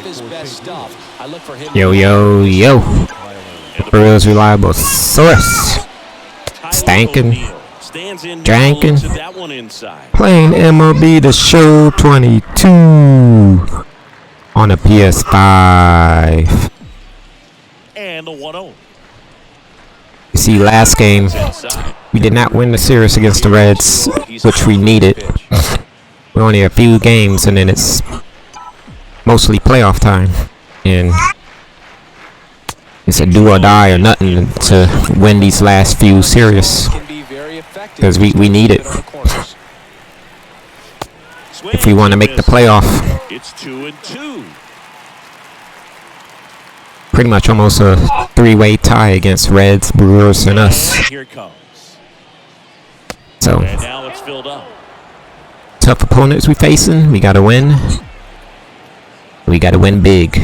his best stuff. I look for him. Yo. Brewers reliable source. Stankin'. Drankin'. Playing MLB The Show 22 on a PS5. And the 1-0. You see, last game, we did not win the series against the Reds, which we needed. We're only a few games, and then it's mostly playoff time. And it's a do or die or nothing to win these last few series. Because we need it. If we want to make the playoff. It's 2-2. Pretty much almost a three-way tie against Reds, Brewers, and us. Here it comes. So, And now it's filled up. tough opponents we facing. We gotta win. We gotta win big.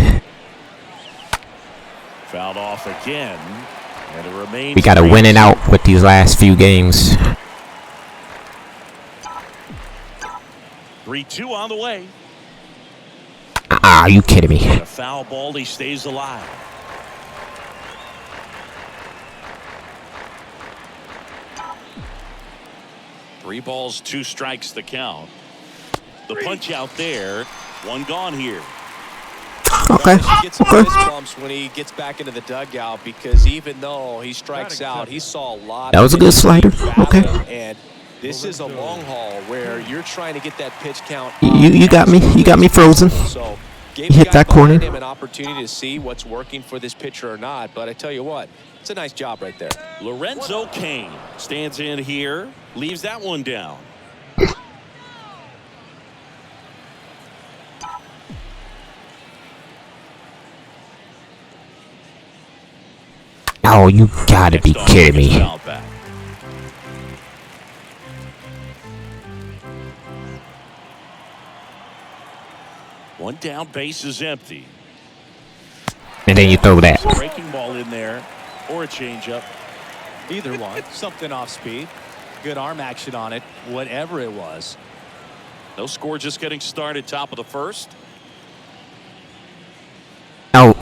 Fouled off again. And it remains. We gotta win it out with these last few games. 3-2 on the way. Are you kidding me? A foul ball, he stays alive. Three balls, 2 strikes the count. The punch out there. One gone here. Okay. He gets some fist bumps when he gets back into the dugout because even though he strikes out, he saw a lot. That was a good slider. Okay. And this is a long haul where you're trying to get that pitch count. You got me. You got me frozen. So You hit that corner. him an opportunity to see what's working for this pitcher or not. But I tell you what, it's a nice job right there. Lorenzo Kane stands in here, leaves that one down. Oh, you gotta be kidding me. One down, base is empty. And then you throw that. Breaking ball in there, or a changeup. Either one. Something off speed. Good arm action on it, whatever it was. No score, just getting started. Top of the first. Oh,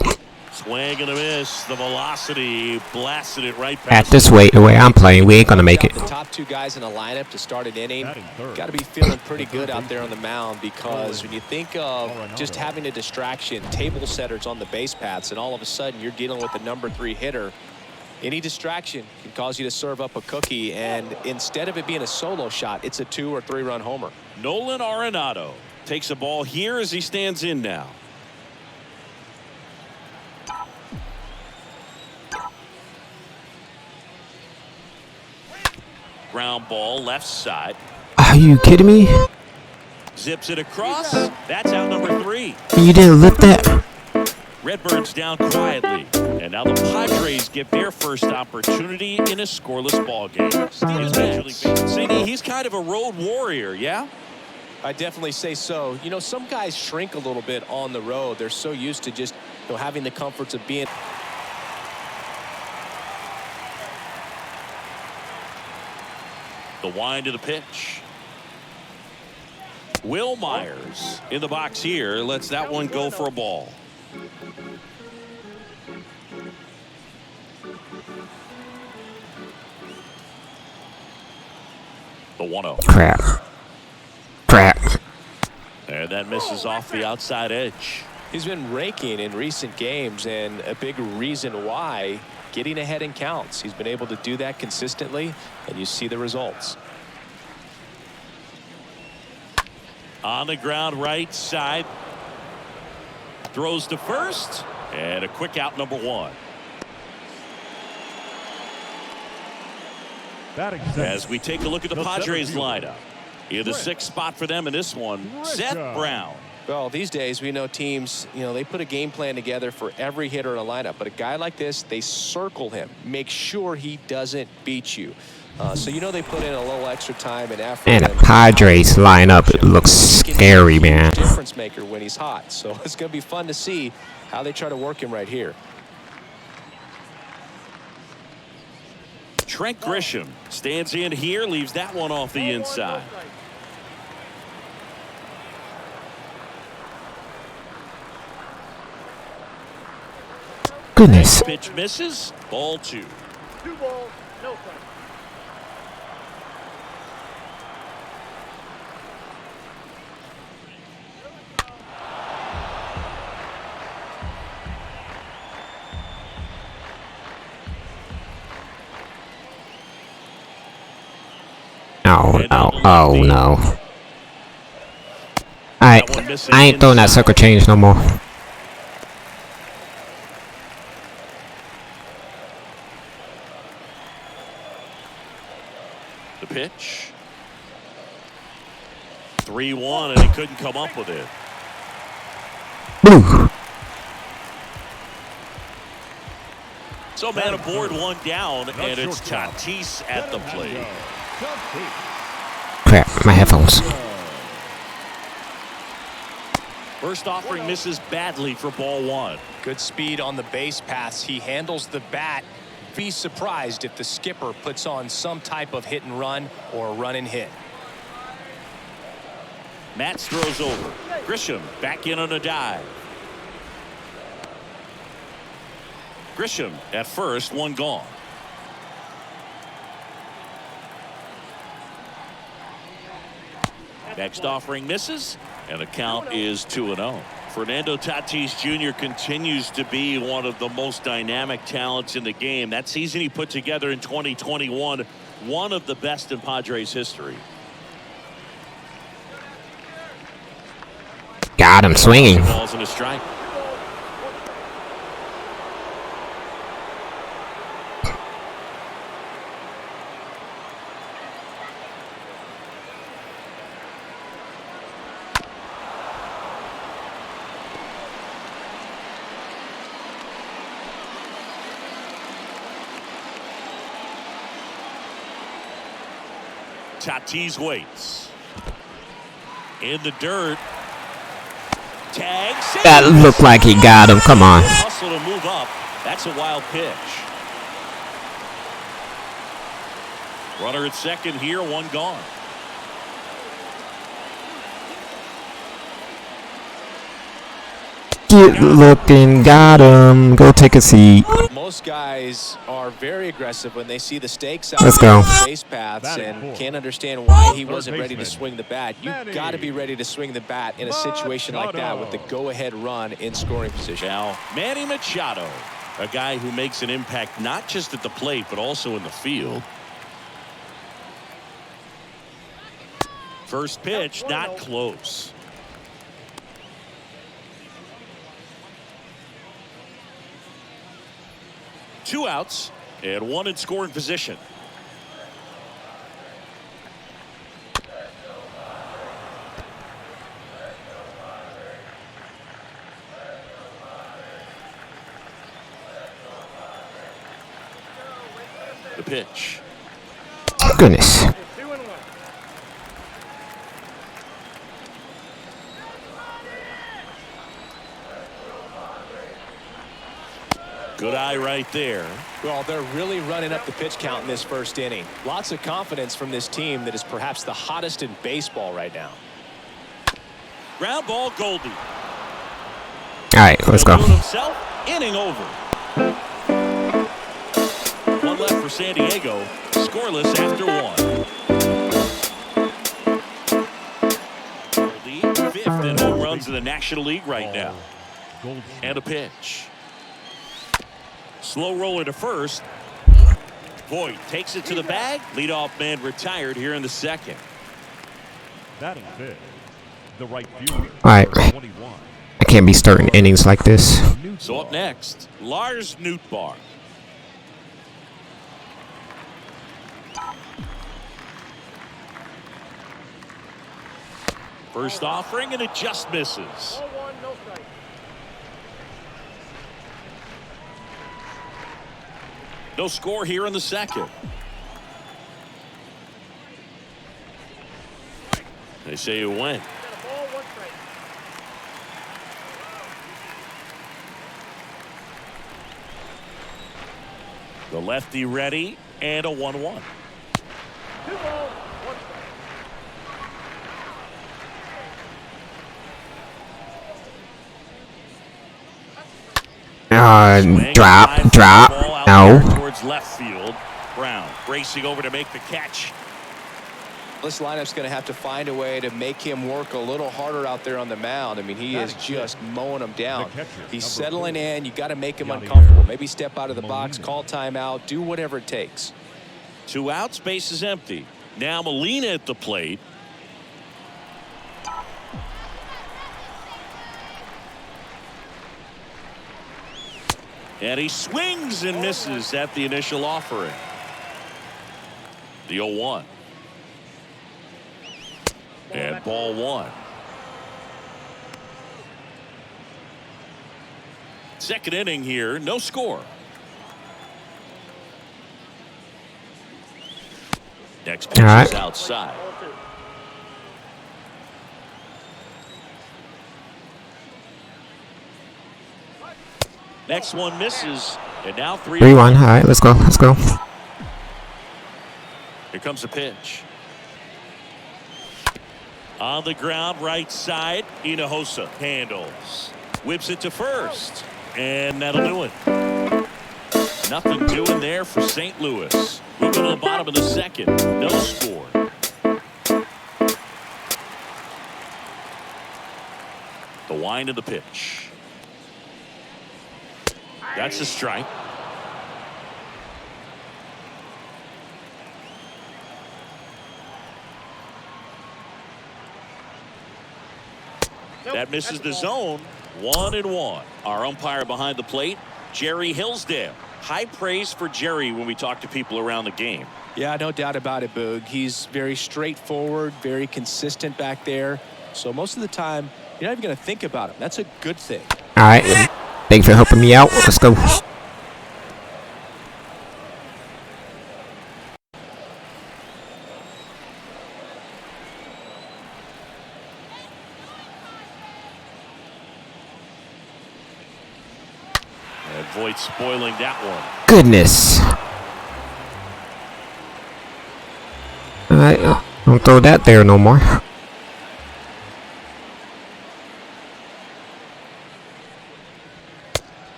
Swing and a miss. The velocity blasted it right at past. this way, the way I'm playing, we ain't gonna make it. The top 2 guys in the lineup to start an inning. Got to be feeling pretty good out there on the mound because when you think of just having a distraction, table setters on the base paths, and all of a sudden you're dealing with the number 3 hitter. Any distraction can cause you to serve up a cookie, and instead of it being a solo shot, it's a 2 or 3 run homer. Nolan Arenado takes a ball here as he stands in now. Ground ball left side. Are you kidding me? Zips it across. That's out number 3. You didn't lift that? Redbirds down quietly. And now the Padres get their first opportunity in a scoreless ball game. CD, he's kind of a road warrior, yeah? I definitely say so. You know, some guys shrink a little bit on the road. They're so used to just having the comforts of being. The wind of the pitch. Will Myers in the box here lets that one go for a ball. The 1-0. Crap. And that misses off the outside edge. He's been raking in recent games, and a big reason why, getting ahead in counts. He's been able to do that consistently, and you see the results. On the ground right side. Throws to first. And a quick out, number 1. As we take a look at the Padres lineup. In the 6th spot for them in this one, Seth Brown. Well, these days we know teams, they put a game plan together for every hitter in a lineup. But a guy like this, they circle him. Make sure he doesn't beat you. So they put in a little extra time and effort. And the Padres lineup, it looks scary, man. Difference maker when he's hot. So it's going to be fun to see how they try to work him right here. Trent Grisham stands in here, leaves that one off the inside. Goodness. Pitch misses. Ball 2. 2 balls, no strikes. Oh no. Oh no. I ain't throwing that sucker change no more. The pitch. 3-1, and he couldn't come up with it. Blue. So man aboard, 1 down, and it's Tatis at the plate. Crap, my headphones. First offering misses badly for ball 1. Good speed on the base paths. He handles the bat. Be surprised if the skipper puts on some type of hit and run or run and hit. Matz throws over. Grisham back in on a dive. Grisham at first, 1 gone. Next offering misses, and the count is 2-0. Fernando Tatis Jr. continues to be one of the most dynamic talents in the game. That season he put together in 2021, one of the best in Padres history. Got him swinging. Balls and a strike. Tatis waits. In the dirt. Tag. That looked like he got him. Come on. Hustle to move up. That's a wild pitch. Runner at second here, 1 gone. Get looking, got him. Go take a seat. Most guys are very aggressive when they see the stakes out Let's there go. on the base paths and can't understand why he wasn't ready to swing the bat. You've got to be ready to swing the bat in a situation like that with the go-ahead run in scoring position. Now, Manny Machado, a guy who makes an impact not just at the plate but also in the field. First pitch, not close. Two outs and 1 in scoring position. The pitch. Goodness. 2-1. Good eye right there. Well, they're really running up the pitch count in this first inning. Lots of confidence from this team that is perhaps the hottest in baseball right now. Ground ball, Goldie. All right, let's go. Himself, inning over. 1 left for San Diego. Scoreless after 1. Goldie, 5th in home runs in the National League right now. And a pitch. Slow roller to first. Voit takes it to the bag. Leadoff man retired here in the second. Batting fifth, the right fielder. All right. 21. I can't be starting innings like this. So up next, Lars Nootbaar. First offering, and it just misses. Ball 1, no strikes. No score here in the second. They say it went. Got a ball, 1 strike. The lefty ready, and a 1-1. 2 balls, 1 strike. Drop. Ball out No. there towards left field. Brown racing over to make the catch. This lineup's going to have to find a way to make him work a little harder out there on the mound. I mean, he is just mowing them down. He's settling in. You got to make him uncomfortable. Maybe step out of the box, call timeout, do whatever it takes. 2 outs, base is empty. Now Molina at the plate. And he swings and misses at the initial offering. The 0-1. And ball 1. Second inning here, no score. Next pitch is outside. Next one misses, and now 3-1. All right, let's go. Here comes a pitch. On the ground, right side, Hinojosa handles. Whips it to first, and that'll do it. Nothing doing there for St. Louis. Moving to the bottom of the second. No score. The wind of the pitch. That's a strike. That misses the zone. 1-1. Our umpire behind the plate, Jerry Hillsdale. High praise for Jerry when we talk to people around the game. Yeah, no doubt about it, Boog. He's very straightforward, very consistent back there. So most of the time, you're not even going to think about him. That's a good thing. All right. Thanks for helping me out. Let's go. Avoid spoiling that one. Goodness. All right. Don't throw that there no more.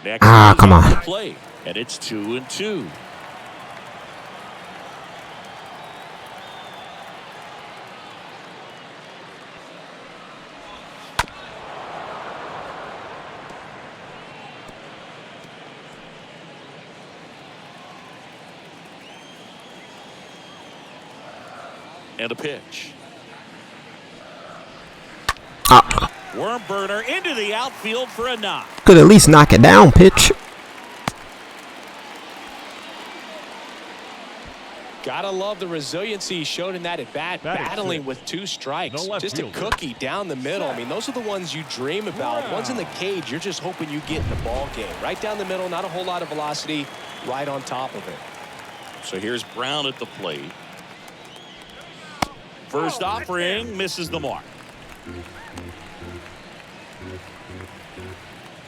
Next come on. Play, and it's 2-2. And a pitch. Worm burner into the outfield for a knock. Could at least knock it down, pitch. Gotta love the resiliency he showed in that at bat, battling with 2 strikes. Just a cookie down the middle. I mean, those are the ones you dream about. Ones in the cage, you're just hoping you get in the ball game. Right down the middle, not a whole lot of velocity, right on top of it. So here's Brown at the plate. First offering misses the mark.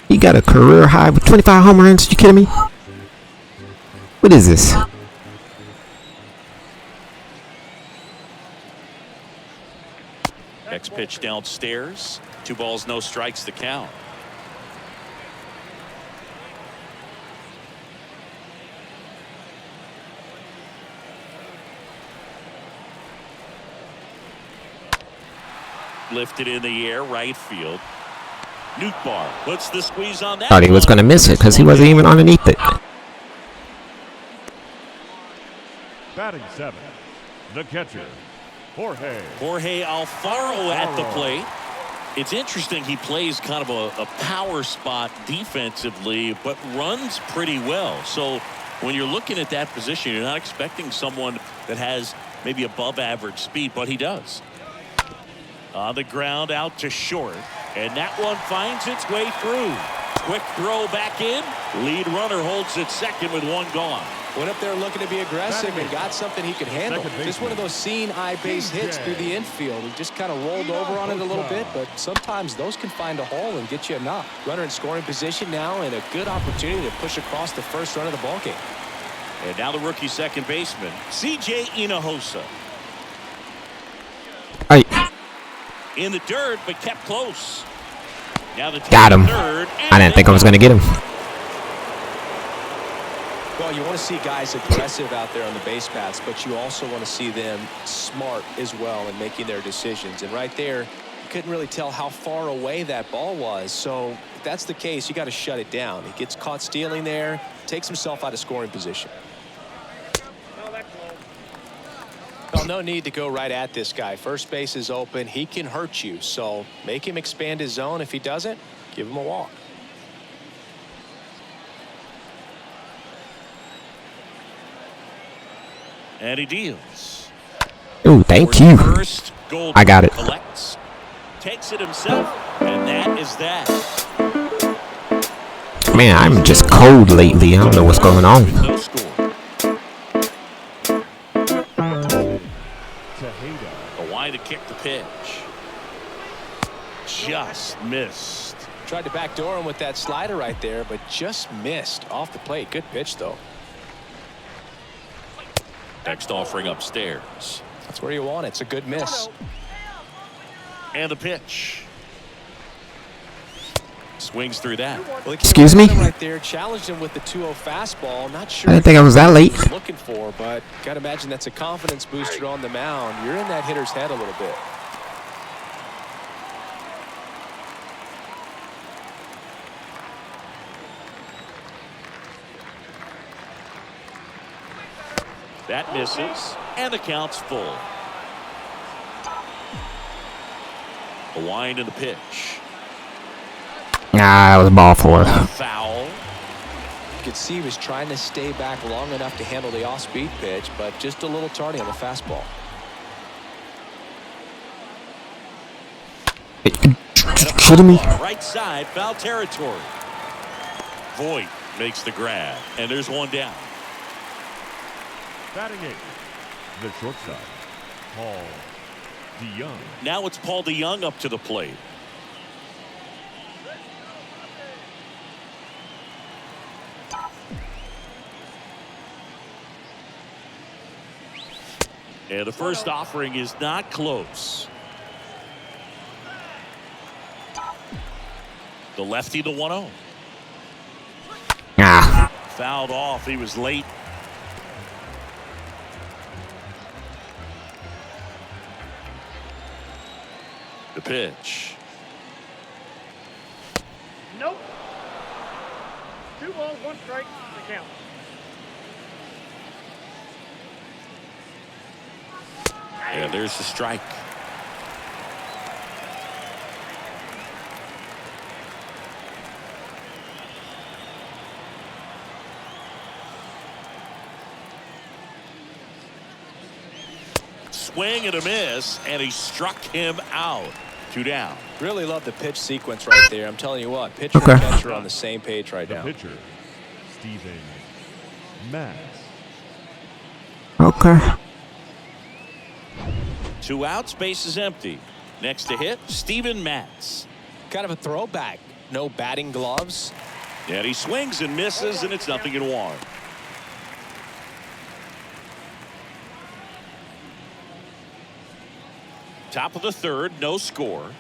He got a career high with 25 home runs. You kidding me? What is this? Next pitch downstairs. 2 balls, no strikes to count. Lifted in the air, right field. Nootbaar puts the squeeze on that. Thought he was going to miss it because he wasn't even underneath it. Batting 7, the catcher, Jorge Alfaro at the plate. It's interesting, he plays kind of a power spot defensively, but runs pretty well. So when you're looking at that position, you're not expecting someone that has maybe above average speed, but he does. On the ground, out to short, and that one finds its way through. Quick throw back in. Lead runner holds it second with 1 gone. Went up there looking to be aggressive and got something he could handle. Just one of those seeing eye base hits through the infield. He just kind of rolled over on it a little bit, but sometimes those can find a hole and get you a knock. Runner in scoring position now, and a good opportunity to push across the first run of the ballgame. And now the rookie second baseman, C.J. Hinojosa. Hey. In the dirt, but kept close. Now the Got him. third, I didn't think I was going to get him. Well, you want to see guys aggressive out there on the base paths, but you also want to see them smart as well in making their decisions. And right there, you couldn't really tell how far away that ball was. So if that's the case, you got to shut it down. He gets caught stealing there, takes himself out of scoring position. No, that's low. Well, no need to go right at this guy. First base is open. He can hurt you. So make him expand his zone. If he doesn't, give him a walk. And he deals. Ooh, thank you. First, I got it. Collects, takes it himself, and that is that. Man, I'm just cold lately. I don't know what's going on. No score. A wide to kick the pitch. Just missed. Tried to backdoor him with that slider right there, but just missed off the plate. Good pitch, though. Next offering upstairs. That's where you want it. It's a good miss. And the pitch. Swings through that. Well, Excuse me? right there, challenged him with the 2-0 fastball. Not sure. I didn't think I was that late. What he was looking for, but got to imagine that's a confidence booster on the mound. You're in that hitter's head a little bit. That misses, and the count's full. A wind in the pitch. Nah, that was a ball four. Foul. You could see he was trying to stay back long enough to handle the off-speed pitch, but just a little tardy on the fastball. Kidding me? Right side, foul territory. Voit makes the grab, and there's one down. Batting eighth, the shortstop, Paul DeYoung. Now it's Paul DeYoung up to the plate. And the first offering is not close. The lefty, the 1-0. Ah, Fouled off. He was late. The pitch. Nope. 2 balls, 1 strike. The count. And there's the strike. Swing and a miss, and he struck him out. 2 down. Really love the pitch sequence right there. I'm telling you what, pitcher and catcher are on the same page right The now. pitcher, Steven Matz. okay. 2 outs, base is empty. Next to hit, Steven Matz. Kind of a throwback. No batting gloves. And he swings and misses, and it's 0-1. Top of the third, no score.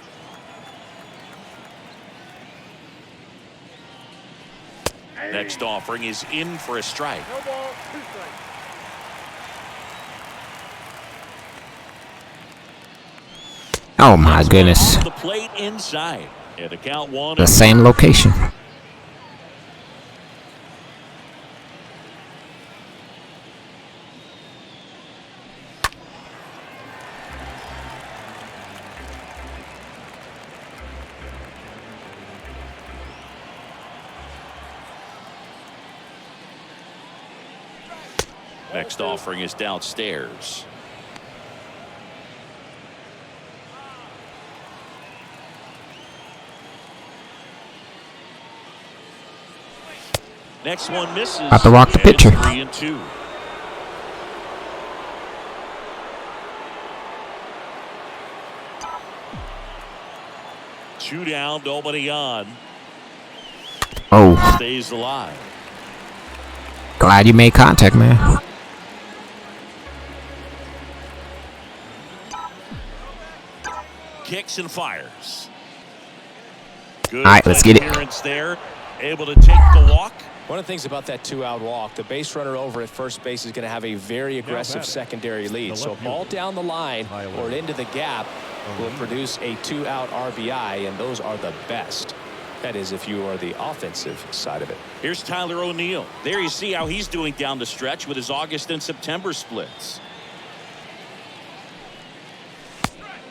Next offering is in for a strike. No ball, 2 strikes. Oh my goodness. Off the plate inside. And the count 1. The same location. Next offering is downstairs. Next one misses. About to walk the and it's pitcher. 3-2. Two down, nobody on. Oh, Stays alive. glad you made contact, man. Kicks and fires. Good All right, let's get it. appearance there. Able to take the walk One of the things about that 2-out walk, the base runner over at first base is going to have a very aggressive secondary lead. So a ball down the line or into the gap will produce a 2-out RBI, and those are the best. That is, if you are the offensive side of it. Here's Tyler O'Neill. There you see how he's doing down the stretch with his August and September splits.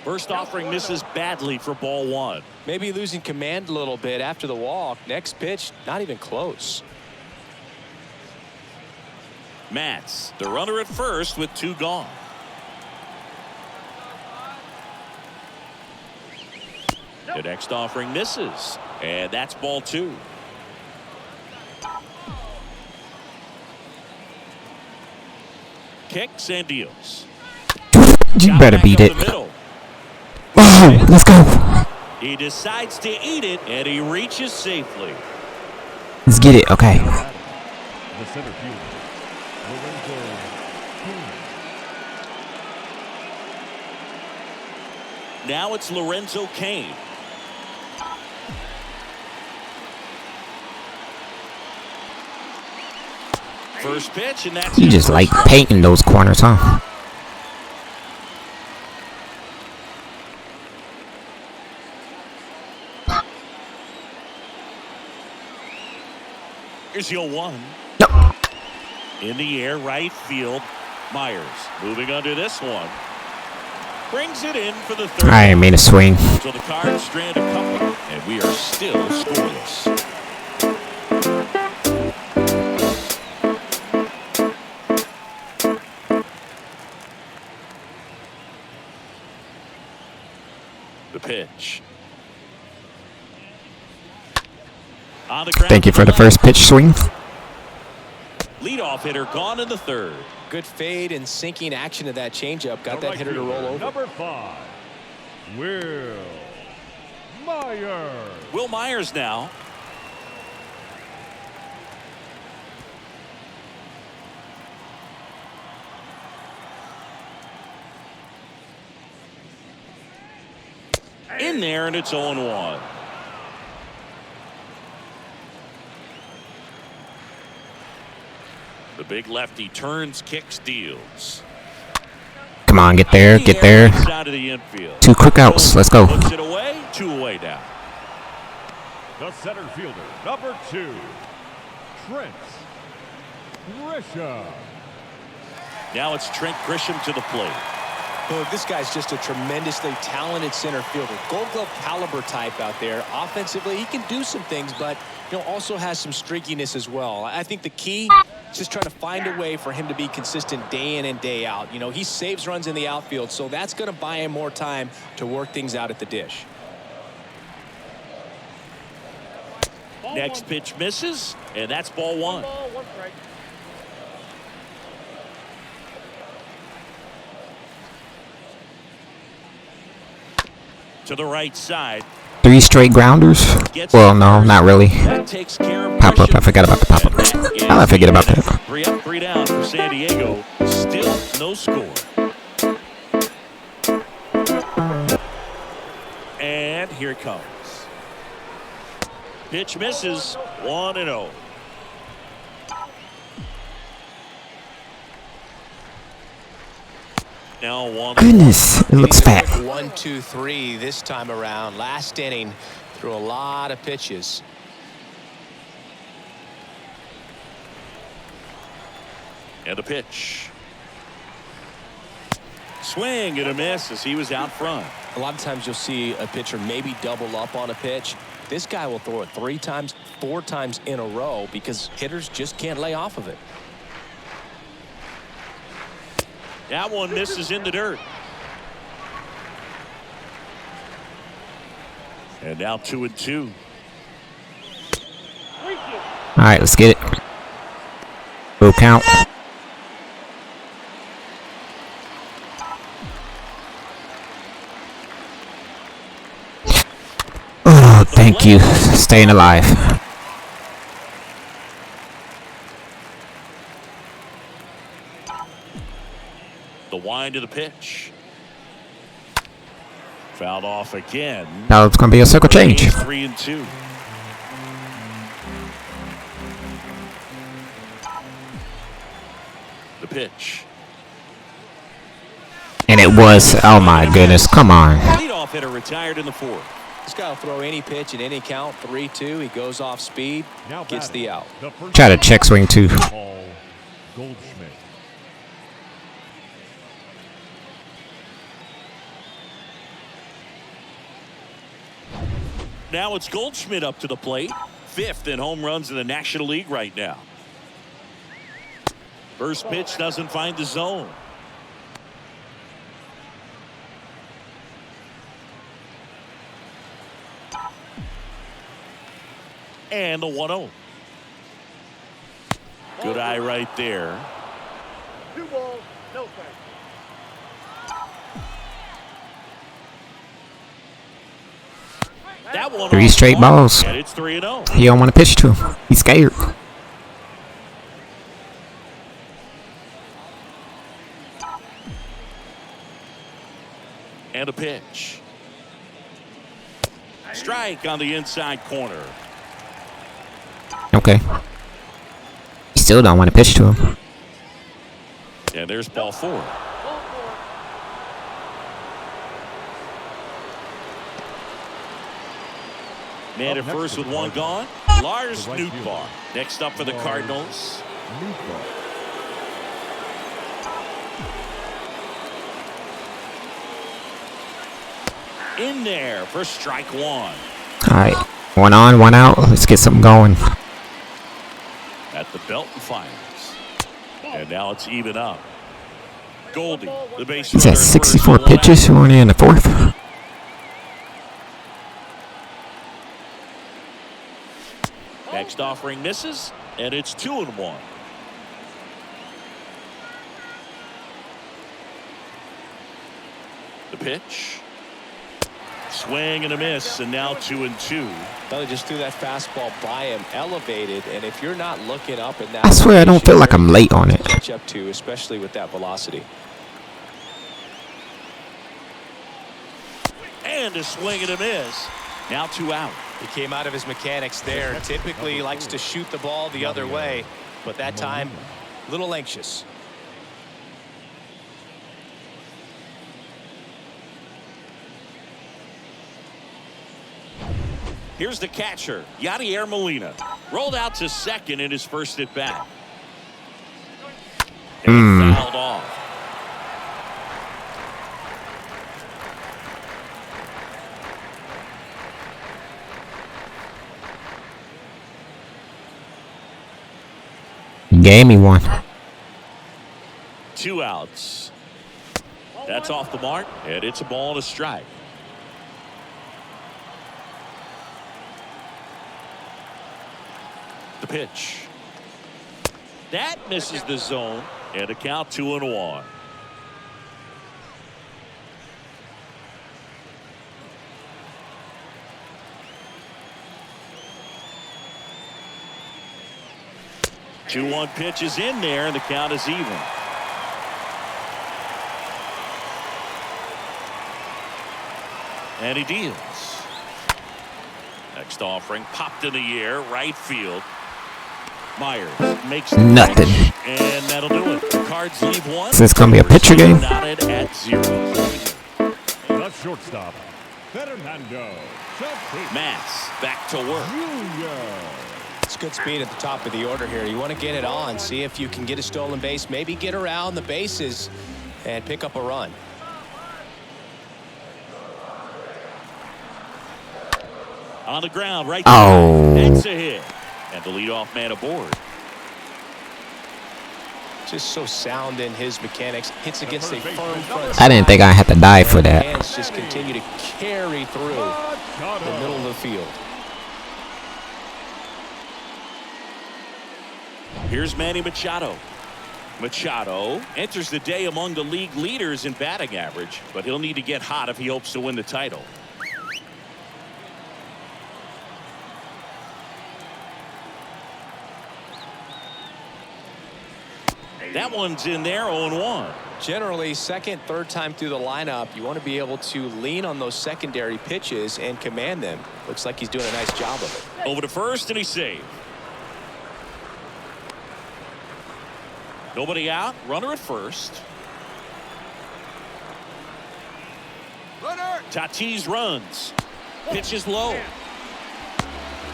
First offering misses badly for ball 1. Maybe losing command a little bit after the walk. Next pitch, not even close. Matz, the runner at first with 2 gone. The next offering misses, and that's ball 2. Kicks and deals. You better beat it. Oh, let's go. He decides to eat it, and he reaches safely. Let's get it. Okay. The center fielder, Lorenzo Kane. Now it's Lorenzo Kane. First pitch, and that's You just like painting those corners, huh? Here's your 1. No. In the air, right field. Myers moving under this one. Brings it in for the 3rd. I ain't made a swing. So the Cards strand a couple, and we are still scoreless. The pitch. On the ground. Thank you for the first pitch swing. Leadoff hitter gone in the 3rd. Good fade and sinking action of that changeup. Got that hitter to roll over. Number 5, Will Myers. Will Myers now. In there, and it's 0-1. The big lefty turns, kicks, deals. Come on, get there, get there. Out of the infield. 2 quick outs. Let's go. Puts it away. 2 away now. The center fielder, number 2, Trent Grisham. Now it's Trent Grisham to the plate. Look, this guy's just a tremendously talented center fielder. Gold Glove caliber type out there. Offensively, he can do some things, but also has some streakiness as well. I think the key is just trying to find a way for him to be consistent day in and day out. He saves runs in the outfield, so that's going to buy him more time to work things out at the dish. Next pitch misses, and that's ball 1. 1 strike. To the right side. 3 straight grounders? Well, no, not really. That takes care of Pop up. I Grisham. forgot about the pop up. How'd I forget about that? 3 up, 3 down for San Diego. Still no score. And here it comes. Pitch misses. 1-0. Now 1. Goodness, it looks fat. 1, 2, 3 this time around. Last inning, threw a lot of pitches. And a pitch. Swing and a miss as he was out front. A lot of times you'll see a pitcher maybe double up on a pitch. This guy will throw it 3 times, 4 times in a row because hitters just can't lay off of it. That one misses in the dirt. And now 2-2. All right, let's get it. Full count. Oh, thank you. Staying alive. The wind of the pitch. Fouled off again. Now it's going to be a circle change. 3-2. pitch. And it was, oh my goodness, come on. Leadoff hitter retired in the fourth. He's got to throw any pitch at any count. 3-2. He goes off speed, Now gets batting, the out. the first Try to check swing too. Paul Goldschmidt. Now it's Goldschmidt up to the plate. 5th in home runs in the National League right now. First pitch doesn't find the zone. And the 1-0. Good eye right there. 2 balls, no strikes. That one 3 straight balls. and it's 3-0. He don't want to pitch to him. He's scared. And a pitch. Strike on the inside corner. Okay. He still don't want to pitch to him. And there's ball 4. Ball 4. Man at Up next first for with the 1 Cardinals. gone. Lars The right Nootbaar. fielder. Next up for the Lars Cardinals. Nootbaar. In there for strike 1. All right. 1 on, 1 out. Let's get something going. At the belt and fires. And now it's even up. Goldie, the base He's runner at at 64 first with pitches. We're only in the 4th. Next offering misses, and it's 2-1. The pitch. Swing and a miss, and now 2-2. They just threw that fastball by him, elevated, and if you're not looking up in that, I swear I don't feel like I'm late on it. catch up to, especially with that velocity. And a swing and a miss. Now 2 out. He came out of his mechanics there. Typically likes to shoot the ball the other way, but that time, a little anxious. Here's the catcher, Yadier Molina. Rolled out to second in his first at bat. And fouled off. He gave me one. 2 outs. That's off the mark, and it's a ball and a strike. The pitch. That misses the zone, and a count 2-1. Two 1 pitch is in there, and the count is even. And he deals. Next offering popped in the air, right field. Myers makes the Nothing. catch, and that'll do it. The Cards leave 1. So it's gonna be a pitcher game? Knotted at 0. The shortstop, Fernando Tatis Mass back to work. Jr. It's good speed at the top of the order here. You want to get it on, see if you can get a stolen base, maybe get around the bases and pick up a run. On the ground, right Oh. there. That's a hit. And the leadoff man aboard. Just so sound in his mechanics. Hits against a firm front. I didn't think I had to die for that. Hands just continue to carry through the middle of the field. Here's Manny Machado. Machado enters the day among the league leaders in batting average, but he'll need to get hot if he hopes to win the title. That one's in there, 0-1. Generally, second, third time through the lineup, you want to be able to lean on those secondary pitches and command them. Looks like he's doing a nice job of it. Over to first, and he's safe. Nobody out. Runner at first. Tatis runs. Pitches low.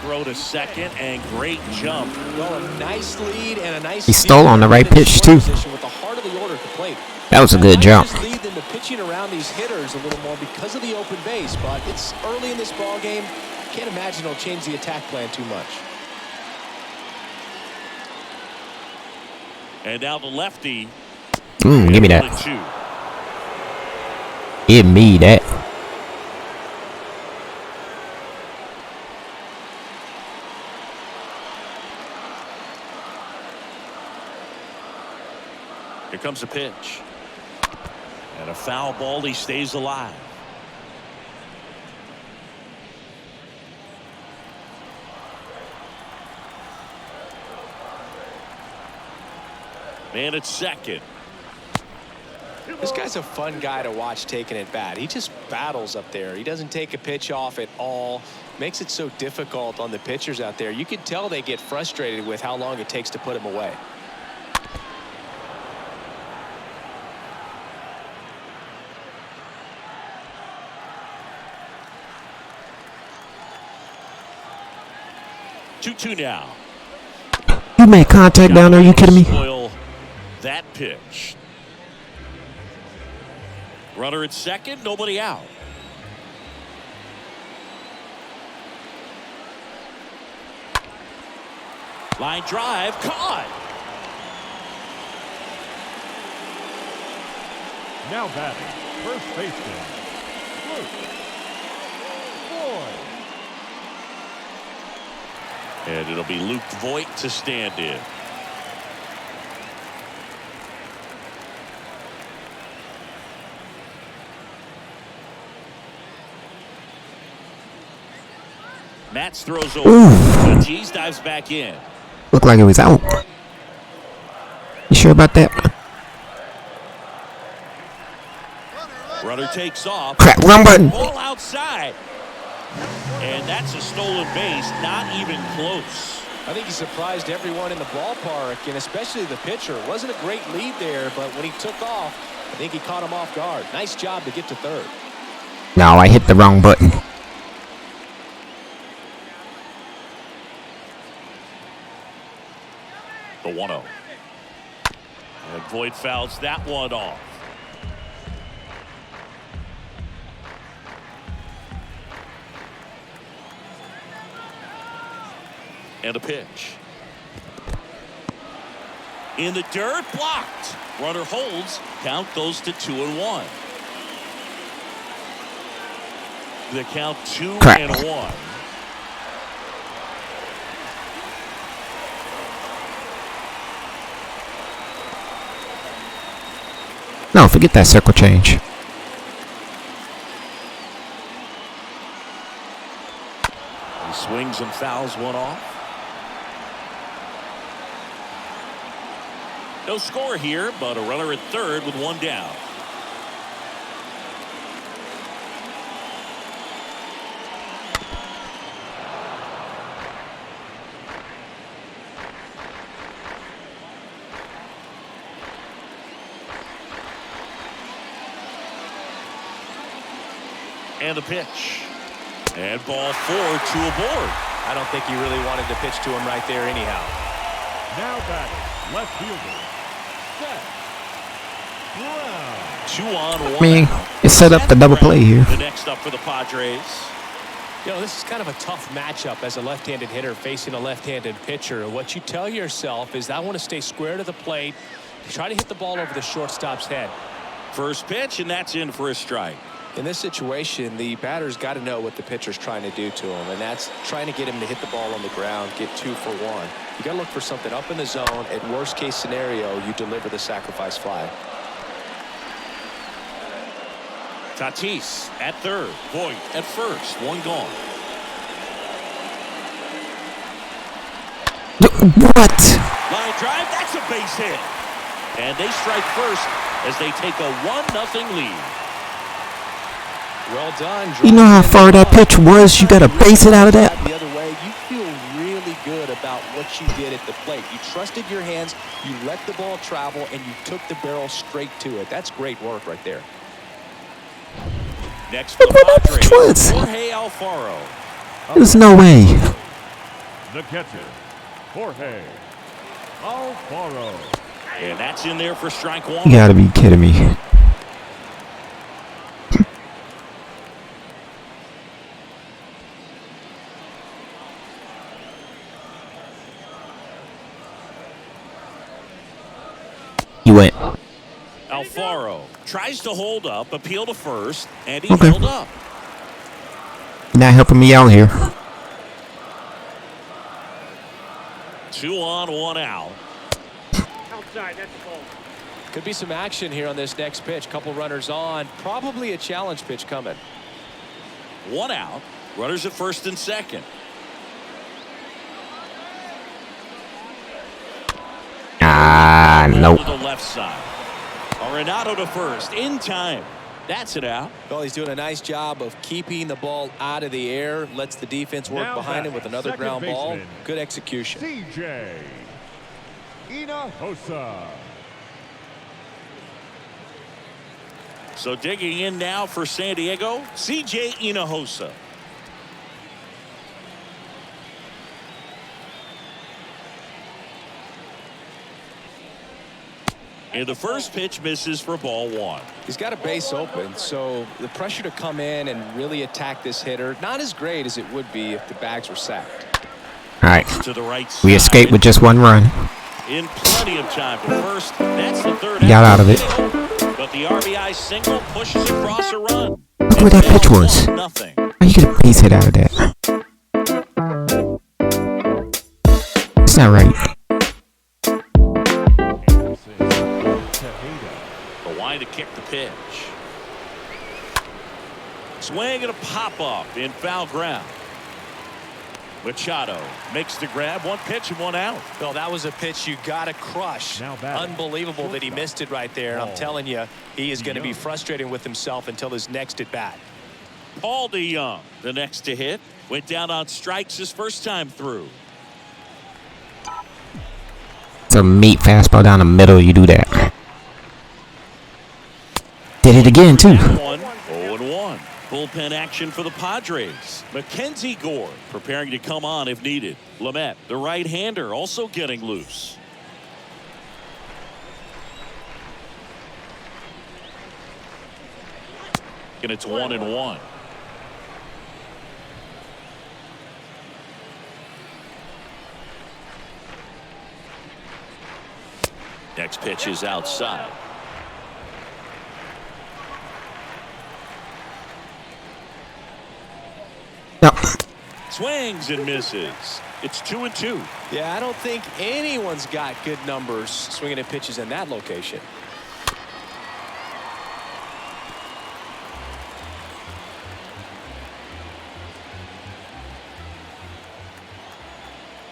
Throw to second and great jump. Well, a nice lead and a nice. He stole on the right pitch too. With the heart of the order at the plate. That was a good jump. Just lead them to pitching around these hitters a little more because of the open base, but it's early in this ball game. Can't imagine it'll change the attack plan too much. And now the lefty. Give me that. Give me that. Here comes a pitch. And a foul ball. He stays alive. Man at second. This guy's a fun guy to watch taking at bat. He just battles up there. He doesn't take a pitch off at all. Makes it so difficult on the pitchers out there. You can tell they get frustrated with how long it takes to put him away. Two now. You made contact down there. Are you kidding me? Spoil that pitch. Runner at second. Nobody out. Line drive. Caught. Now batting, first baseman, Luke Voigt. And it'll be Luke Voigt to stand in. Matz throws over. Tatis dives back in. Looked like it was out. You sure about that? Runner takes off. Crap, wrong button. Ball outside. And that's a stolen base. Not even close. I think he surprised everyone in the ballpark, and especially the pitcher. It wasn't a great lead there, but when he took off, I think he caught him off guard. Nice job to get to third. No, I hit the wrong button. The 1-0. And Voigt fouls that one off. And a pitch. In the dirt, blocked. Runner holds. Count goes to 2-1. The count 2-1. No, forget that circle change. He swings and fouls one off. No score here, but a runner at third with one down. And a pitch. And ball 4, 2 aboard. I don't think he really wanted to pitch to him right there anyhow. Now batting, left fielder, Seth Brown. 2 on, 1 I mean, out. it set up the double play here. The next up for the Padres. You know, this is kind of a tough matchup as a left-handed hitter facing a left-handed pitcher. What you tell yourself is I want to stay square to the plate, try to hit the ball over the shortstop's head. First pitch, and that's in for a strike. In this situation, the batter's got to know what the pitcher's trying to do to him, and that's trying to get him to hit the ball on the ground, get 2 for 1. You got to look for something up in the zone. At worst case scenario, you deliver the sacrifice fly. Tatis at third, Voigt at first, 1 gone. What? Line drive, that's a base hit. And they strike first as they take a 1-0 lead. Well done. You know how far that pitch was? You got to base it out of that. The other way, you feel really good about what what you did at the plate. You trusted your hands, you let the ball travel, and you took the barrel straight to it. That's great work right there. Next for the Padres, Jorge Alfaro. There's no way. The catcher, Jorge Alfaro. And that's in there for strike one. You gotta be kidding me. You went. Alfaro tries to hold up, appeal to first, and he held up. You're not helping me out here. 2 on, 1 out. Outside, that's the ball. Could be some action here on this next pitch. Couple runners on. Probably a challenge pitch coming. 1 out. Runners at first and second. Nope. To the left side. Arenado to first in time. That's it out. Well, he's doing a nice job of keeping the ball out of the air. Lets the defense work behind him with another ground ball. Good execution. CJ Hinojosa. So digging in now for San Diego, CJ Hinojosa. And the first pitch misses for ball 1. He's got a base open, so the pressure to come in and really attack this hitter, not as great as it would be if the bags were sacked. All right. To the right side. We escaped with just 1 run. In plenty of time to first. That's the third. Got out of it. But the RBI single pushes across a run. Look where that pitch was. Nothing. How you get a base hit out of that? It's not right. To kick the pitch. Swing and a pop-up in foul ground. Machado makes the grab. 1 pitch and 1 out. Well, that was a pitch you got to crush. Unbelievable that he missed it right there. I'm telling you, he is going to be frustrated with himself until his next at bat. Paul DeYoung, the next to hit, went down on strikes his first time through. It's a meat fastball down the middle. You do that. Did it again, too. 0-1. Bullpen action for the Padres. Mackenzie Gore preparing to come on if needed. Lamet, the right-hander, also getting loose. And it's 1-1. Next pitch is outside. No. Swings and misses. It's 2-2. Yeah, I don't think anyone's got good numbers swinging at pitches in that location.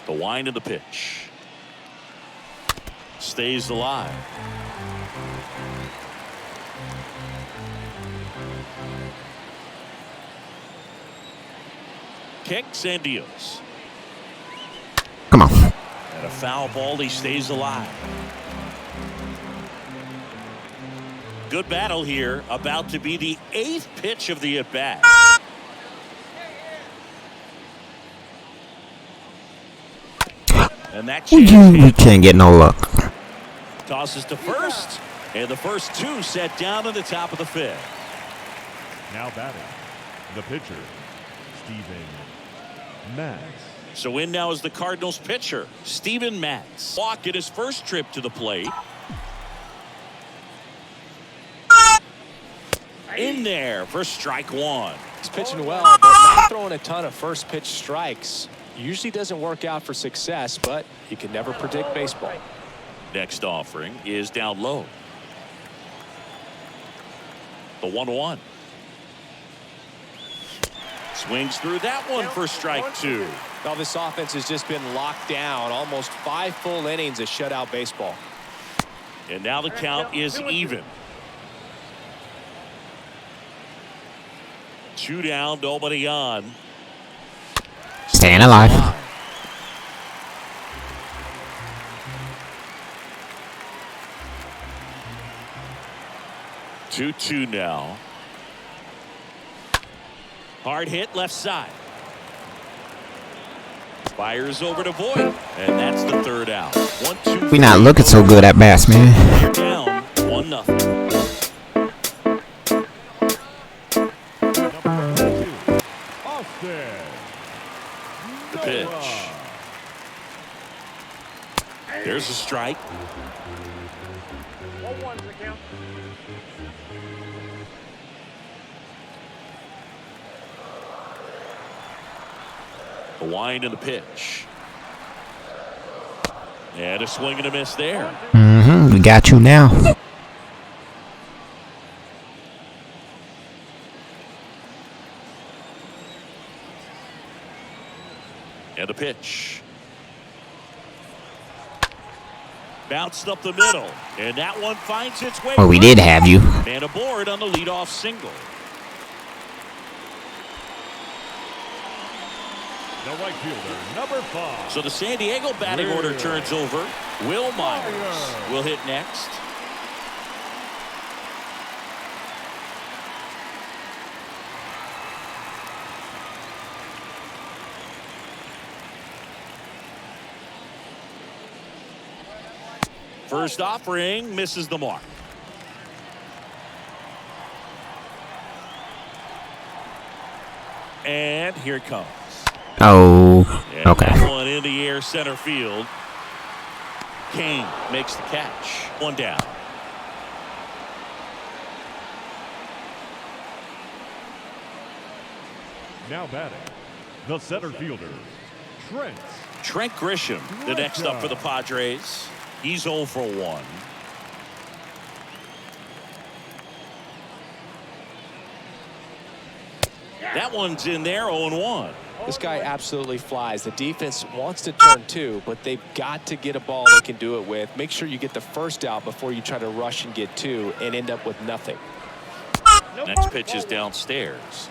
The wind of the pitch. Stays alive. Kicks and deals. Come on. And a foul ball. He stays alive. Good battle here. About to be the 8th pitch of the at-bat. And that We can't get no luck. tosses to first. And the first 2 set down at the top of the 5th. Now batting, the pitcher, Steven Matz. So in now is the Cardinals pitcher, Steven Matz. Walk at his first trip to the plate. In there for strike 1. He's pitching well, but not throwing a ton of first pitch strikes. Usually doesn't work out for success, but you can never predict baseball. Next offering is down low. The 1-1. Swings through that one for strike 2. Well, this offense has just been locked down. Almost 5 full innings of shutout baseball. And now the count is even. 2 down, nobody on. Staying alive. 2-2 now. Hard hit left side. Fires over to Voit, and that's the third out. 1-2. We not looking so good at bats, man. They're down 1-0. The pitch. There's a strike. 1-1 the count. The wind and the pitch. And a swing and a miss there. We got you now. And the pitch. Bounced up the middle. And that one finds its way. Well, we did have you. And aboard on the leadoff single. The right fielder, number 5. So the San Diego batting order turns over. Will Myers will hit next. First offering misses the mark. And here it comes. Oh, And okay. that one in the air center field. Kane makes the catch. One down. Now batting, the center fielder, Trent Grisham, the next up for the Padres. He's 0 for 1. That one's in there, 0-1. This guy absolutely flies. The defense wants to turn 2, but they've got to get a ball they can do it with. Make sure you get the first out before you try to rush and get 2 and end up with nothing. Next pitch is downstairs.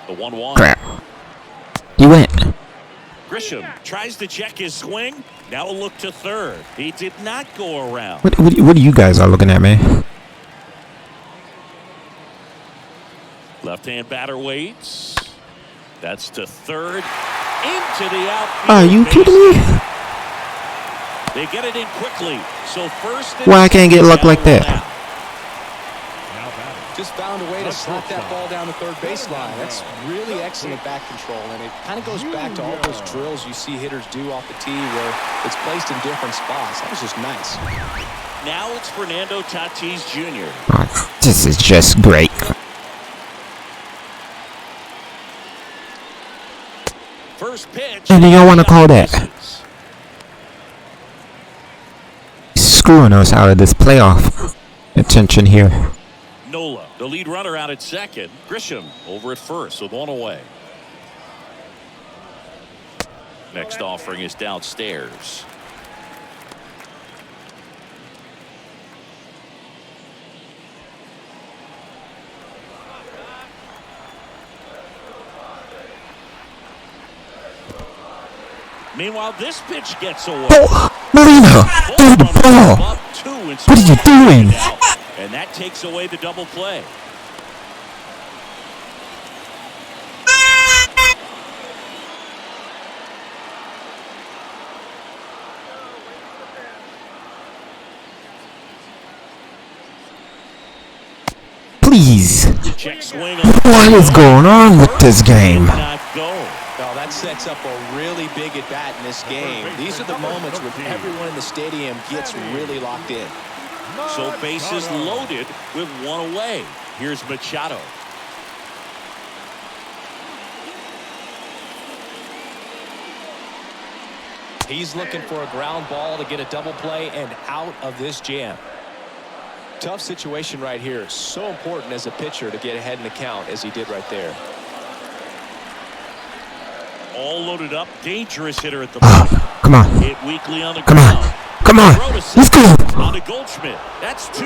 The 1-1. Crap. You went. Grisham tries to check his swing. Now a look to third. He did not go around. What are you guys are looking at, man? Left-hand batter waits. That's to third. Into the outfield. Are you kidding me? They get it in quickly. So first. Why I can't get luck like that? Just found a way to slap that ball down the third baseline. That's really excellent bat control, and it kind of goes back to all those drills you see hitters do off the tee where it's placed in different spots. That was just nice. Now it's Fernando Tatis Jr. Oh, this is just great. First pitch. And do y'all want to call that? Screwing us out of this playoff attention here. Nola, the lead runner, out at second. Grisham over at first with one away. Next offering is downstairs. Meanwhile, this pitch gets away. Oh, Molina, throw the ball. What are you doing? And that takes away the double play. Please. Check swing. What is going on with this game? Not go. Well, that sets up a really big at-bat in this game. These are the moments where everyone in the stadium gets really locked in. So bases loaded with one away. Here's Machado. He's looking for a ground ball to get a double play and out of this jam. Tough situation right here. So important as a pitcher to get ahead in the count as he did right there. All loaded up. Dangerous hitter at the bottom. Come on. Hit weakly on the Come ground. on. Come on. Let's go. On to Goldschmidt. That's 2.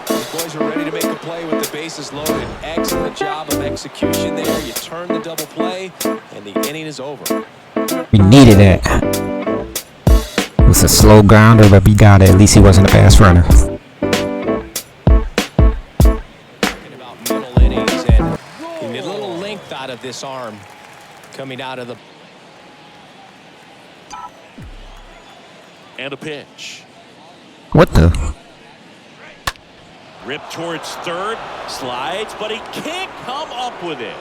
These boys are ready to make a play with the bases loaded. Excellent job of execution there. You turn the double play, and the inning is over. We needed that. It was a slow grounder, but we got it. At least he wasn't a fast runner. Talking about middle innings and a little length out of this arm coming out of the. And a pitch. What the? Ripped towards third, slides, but he can't come up with it.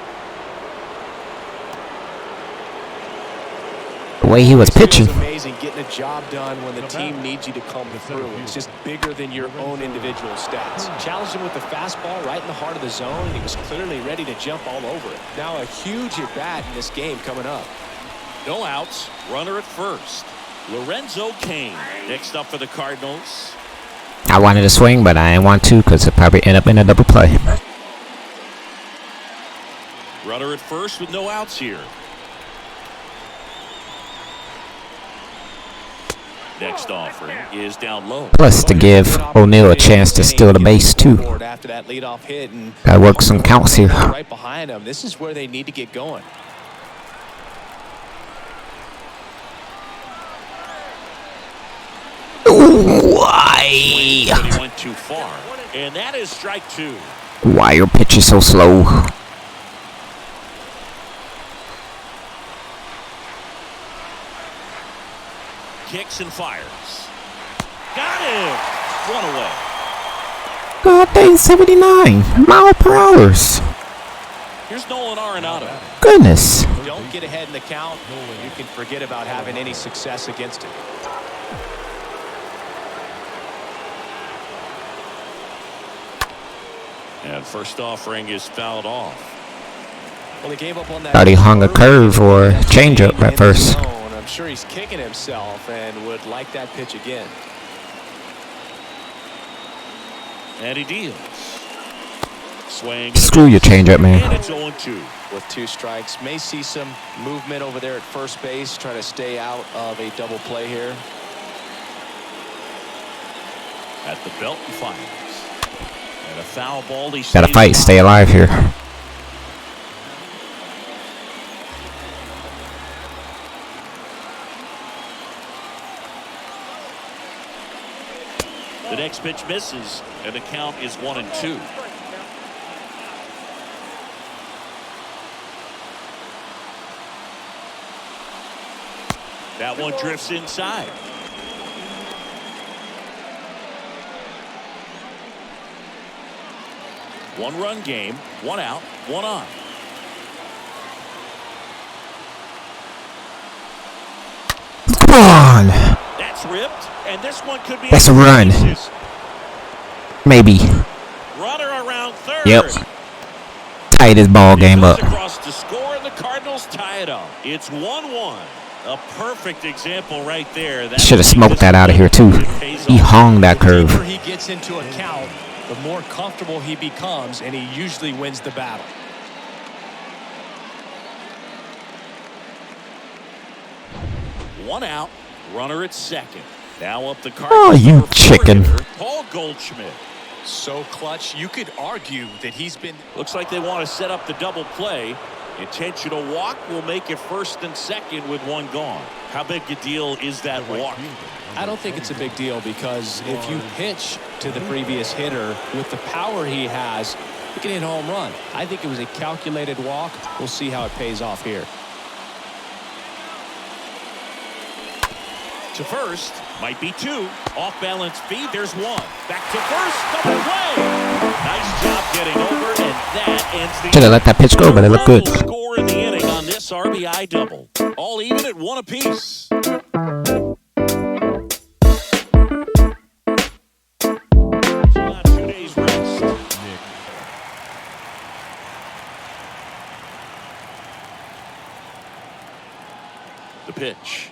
The way he was pitching. It's amazing getting a job done when the team needs you to come through. It's just bigger than your own individual stats. Challenged him with the fastball right in the heart of the zone, and he was clearly ready to jump all over it. Now a huge at-bat in this game coming up. No outs, runner at first. Lorenzo Kane next up for the Cardinals. I wanted to swing, but I didn't want to because it probably end up in a double play. Runner at first with no outs here. Next offering is down low. Plus to give O'Neal a chance to steal the base too. After that leadoff hit and Gotta work some counts here. right behind him. This is where they need to get going. Why? He went too far, and that is strike two. Why your pitch is so slow? Kicks and fires. Got him. One away. God dang, 79 mile per hour. Here's Nolan Arenado. Goodness. Don't get ahead in the count. You can forget about having any success against it. And first offering is fouled off. Well, he gave up on that. Thought he hung a curve or changeup at first. I'm sure he's kicking himself and would like that pitch again. And he deals. Swing. Screw your changeup, man. And it's 0-2. With 2 strikes, may see some movement over there at first base, trying to stay out of a double play here. At the belt and fires. And a foul ball. Gotta fight, stay alive here. The next pitch misses, and the count is 1-2. That one drifts inside. One-run game, 1 out, 1 on. Come on. That's ripped, and this one could be. That's a run. Maybe. Runner around third. Yep. Tie this ball game up. Across to score, and the Cardinals tie it up. It's 1-1. A perfect example right there. Should have smoked that out of here too. He hung that curve. The deeper he gets into a count, the more comfortable he becomes, and he usually wins the battle. One out, runner at second. Now up the Cardinals. Oh, you chicken. Paul Goldschmidt. So clutch, you could argue that he's been. Looks like they want to set up the double play. Intentional walk will make it first and second with 1 gone. How big a deal is that walk? I don't think it's a big deal because if you pitch to the previous hitter with the power he has, you can hit a home run. I think it was a calculated walk. We'll see how it pays off here. To first, might be 2. Off balance feed, there's 1. Back to first, double play. Nice job getting over, and that ends the. Should have let that pitch go, but it looked good. Score in the inning on this RBI double. All even at 1 apiece. So now 2 days rest. The pitch.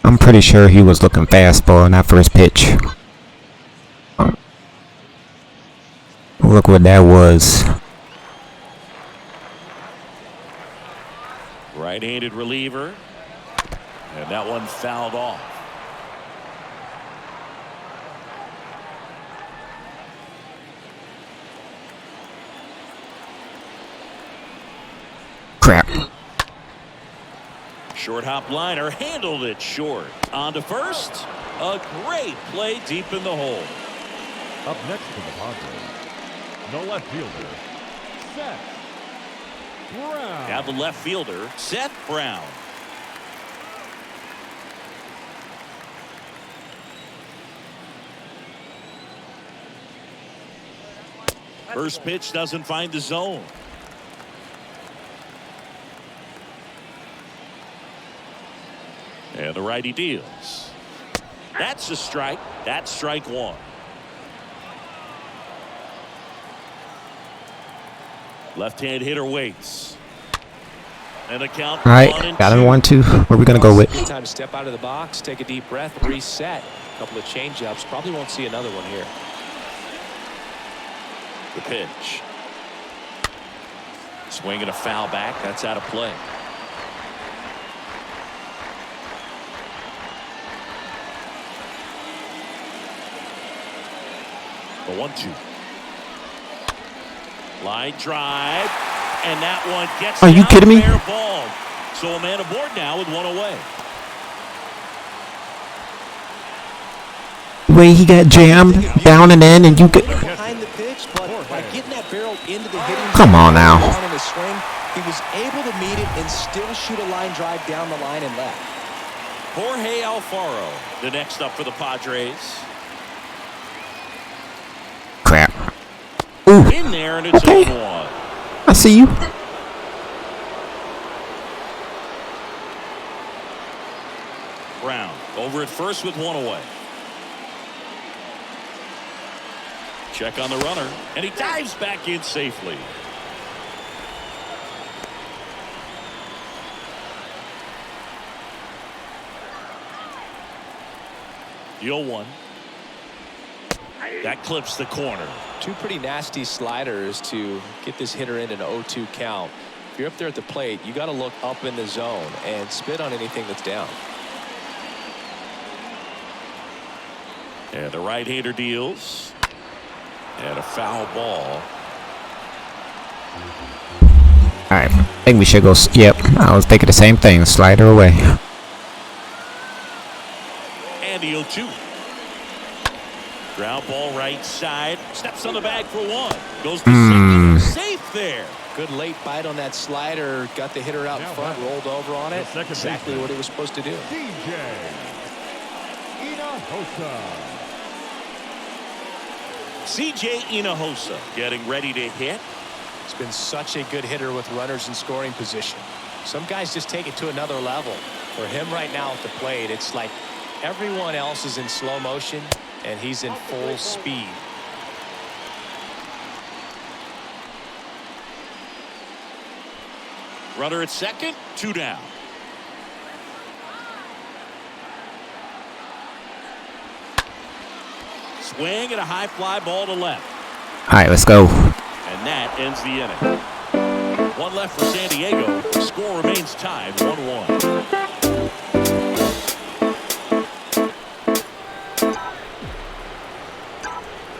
I'm pretty sure he was looking fastball, not for his pitch. Look what that was. Right-handed reliever. And that one fouled off. Short hop liner handled it short. On to first. A great play deep in the hole. Up next for the Padres, the left fielder, Seth Brown. Now the left fielder, Seth Brown. First pitch doesn't find the zone. And the righty deals. That's a strike. That's strike one. Left-hand hitter waits. And a count. All right, got him 1-2. Where are we gonna go with? Good time to step out of the box, take a deep breath, reset. A couple of change-ups. Probably won't see another one here. The pitch. Swing and a foul back. That's out of play. The 1-2. Line drive, and that one gets. Are you kidding me? Fair ball. So a man aboard now with one away. The way he got jammed down and in, and you get. Behind the pitch, but by getting that barrel into the hitting. Come on now. In his swing, he was able to meet it and still shoot a line drive down the line and left. Jorge Alfaro, the next up for the Padres. Crap. Ooh. In there, and it's Okay. 0-1. I see you. Brown over at first with one away. Check on the runner, and he dives back in safely. The 0-1. That clips the corner. Two pretty nasty sliders to get this hitter in an 0-2 count. If you're up there at the plate, you got to look up in the zone and spit on anything that's down. And the right-hander deals. And a foul ball. All right, I think we should go. Yep, I was thinking the same thing. Slider away. And the 0-2. Ground ball right side. Steps on the bag for one. Goes to second. Safe there. Good late bite on that slider. Got the hitter out in front. Rolled over on it. Exactly what he was supposed to do. DJ Hinojosa. C.J. Hinojosa getting ready to hit. He's been such a good hitter with runners in scoring position. Some guys just take it to another level. For him right now at the plate, it's like everyone else is in slow motion and he's in full speed. Runner at second, 2 down. Swing and a high fly ball to left. All right, let's go. And that ends the inning. One left for San Diego. Score remains tied 1-1.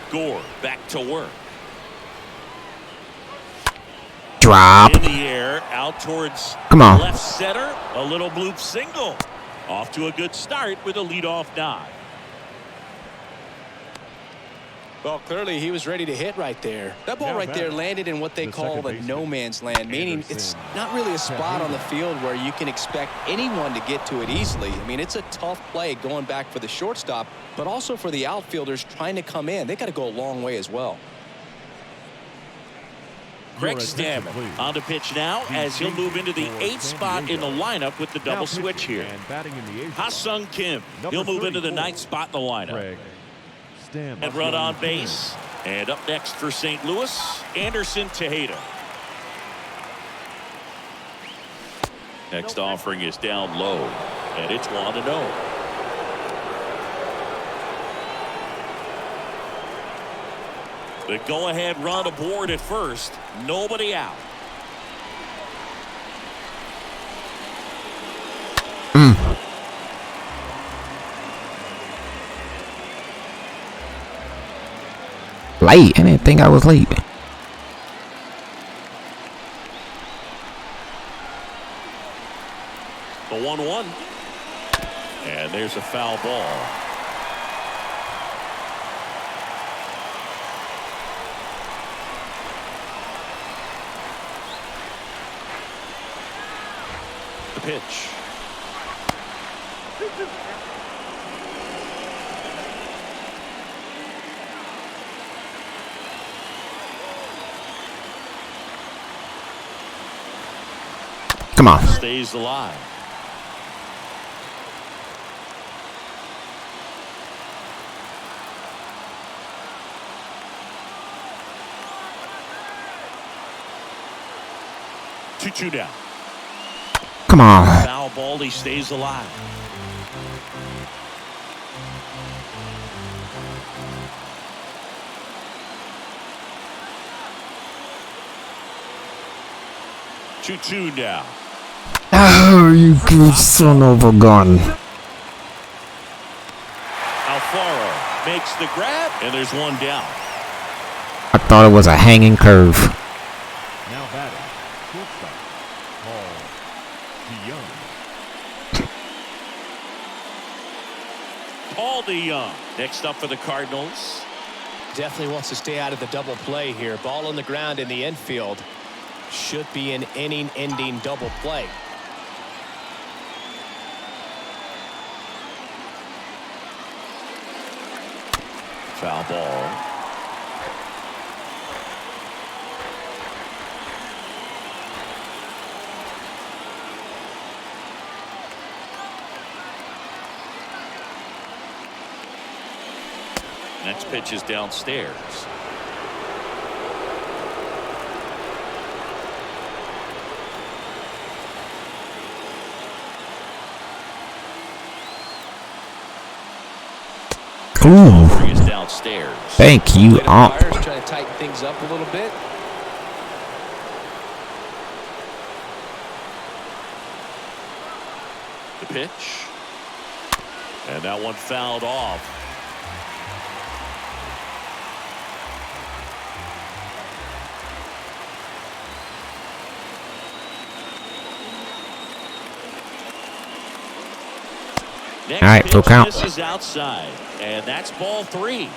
Gore back to work. Drop. In the air, out towards Come on. left center. A little bloop single. Off to a good start with a leadoff dive. Well, clearly he was ready to hit right there. That ball right there landed in what they call the no man's land, meaning it's not really a spot on the field where you can expect anyone to get to it easily. I mean, it's a tough play going back for the shortstop, but also for the outfielders trying to come in. They got to go a long way as well. Craig Stammen on the pitch now as he'll move into the 8th spot in the lineup with the double switch here. Ha-Sung Kim, he'll move into the 9th spot in the lineup. And run on base. And up next for St. Louis, Anderson Tejeda. Next offering is down low, and it's 1-0. The go-ahead run aboard at first. Nobody out. Late. I didn't think I was late. The 1-1 1-1. And there's a foul ball. The pitch. Come on. Stays alive. Two down. Come on. Foul ball. He stays alive. Two now. Oh, you good son of a gun. Alfaro makes the grab, and there's one down. I thought it was a hanging curve. Now batting, shortstop, Paul DeYoung. Next up for the Cardinals. Definitely wants to stay out of the double play here. Ball on the ground in the infield. Should be an inning-ending double play. Foul ball. Next pitch is downstairs. Ooh. Is downstairs. Thank you, Ump. Trying to tighten things up a little bit. The pitch. And that one fouled off. Next all right, full count. This is outside, and that's ball 3.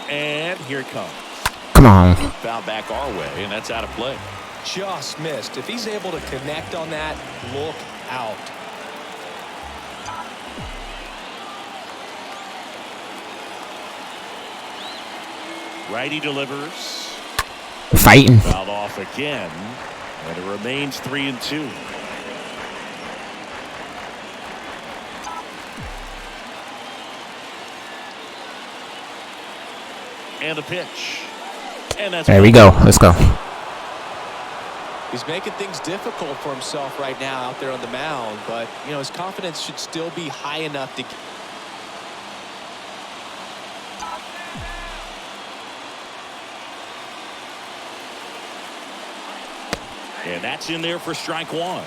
And here it comes. Come on. Foul back our way, and that's out of play. Just missed. If he's able to connect on that, look out. Righty delivers. Fighting. Fouled off again, and it remains 3-2. And a pitch. And that's there we go. Let's go. He's making things difficult for himself right now out there on the mound, but you know his confidence should still be high enough to. And that's in there for strike 1.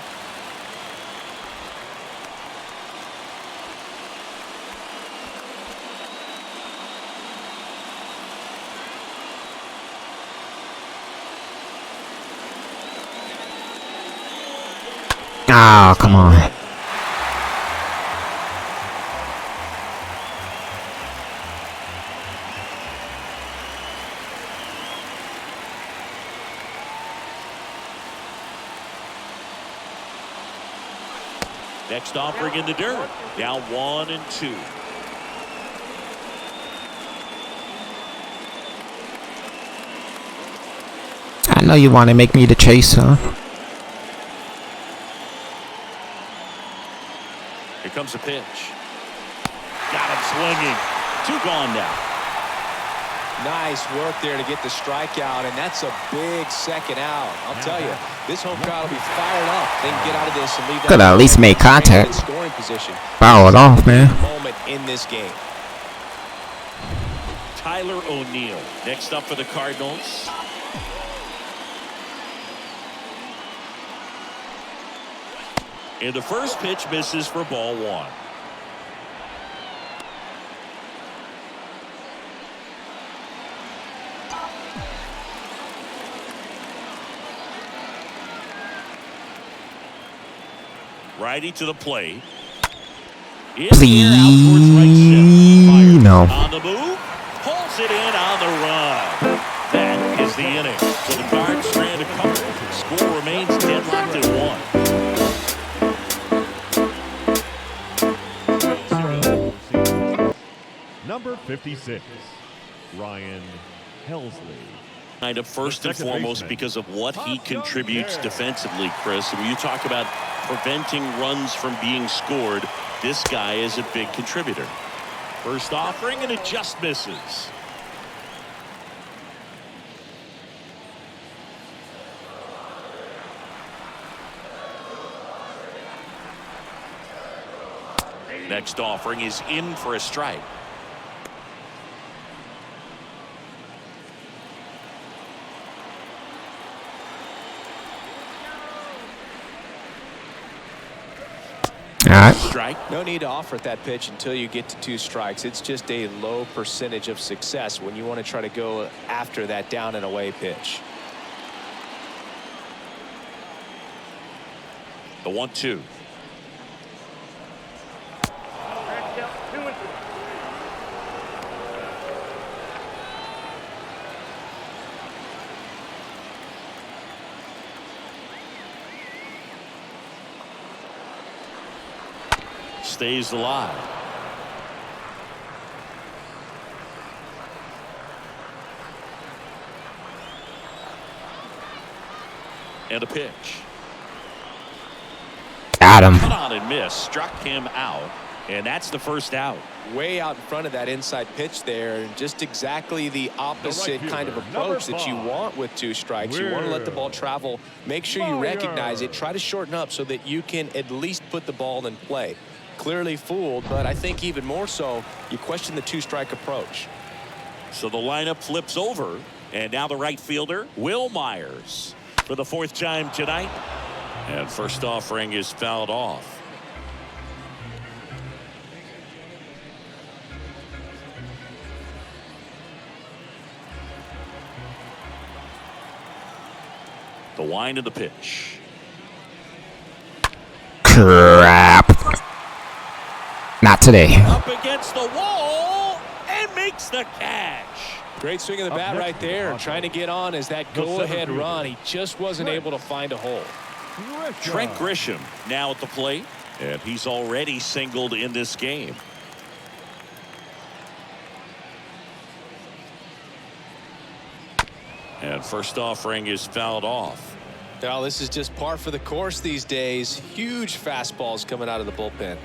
Ah, come on. Next offering in the dirt. Down 1-2. I know you want to make me the chaser. Here comes a pitch. Got him swinging. 2 gone now. Nice work there to get the strikeout, and that's a big second out. I'll tell you, this home crowd will be fired up. They can get out of this and leave that. Could at least make contact. Scoring position. Foul it off, man. Moment in this game. Tyler O'Neill next up for the Cardinals. And the first pitch misses for ball one. Righty to the plate. Please, no. On the move, pulls it in on the run. That is the inning. So the Cards strand a couple. Score remains deadlocked at 1. Number 56, Ryan Helsley. Kind of first and foremost because of what he contributes defensively, Chris. And when you talk about preventing runs from being scored, this guy is a big contributor. First offering, and it just misses. Next offering is in for a strike. All right. Strike. No need to offer at that pitch until you get to 2 strikes. It's just a low percentage of success when you want to try to go after that down and away pitch. The 1-2. Stays alive. And a pitch. Got him. Cut on and miss. Struck him out. And that's the first out. Way out in front of that inside pitch there, and just exactly the opposite kind of approach that you want with 2 strikes. You want to let the ball travel. Make sure you recognize it. Try to shorten up so that you can at least put the ball in play. Clearly fooled, but I think even more so, you question the 2-strike approach. So the lineup flips over, and now the right fielder, Will Myers, for the 4th time tonight. And first offering is fouled off. The wind of the pitch. Crap. Not today. Up against the wall and makes the catch. Great swing of the bat right there, trying to get on as that go-ahead run. He just wasn't able to find a hole. Trent Grisham now at the plate, and he's already singled in this game. And first offering is fouled off. Well, this is just par for the course these days. Huge fastballs coming out of the bullpen.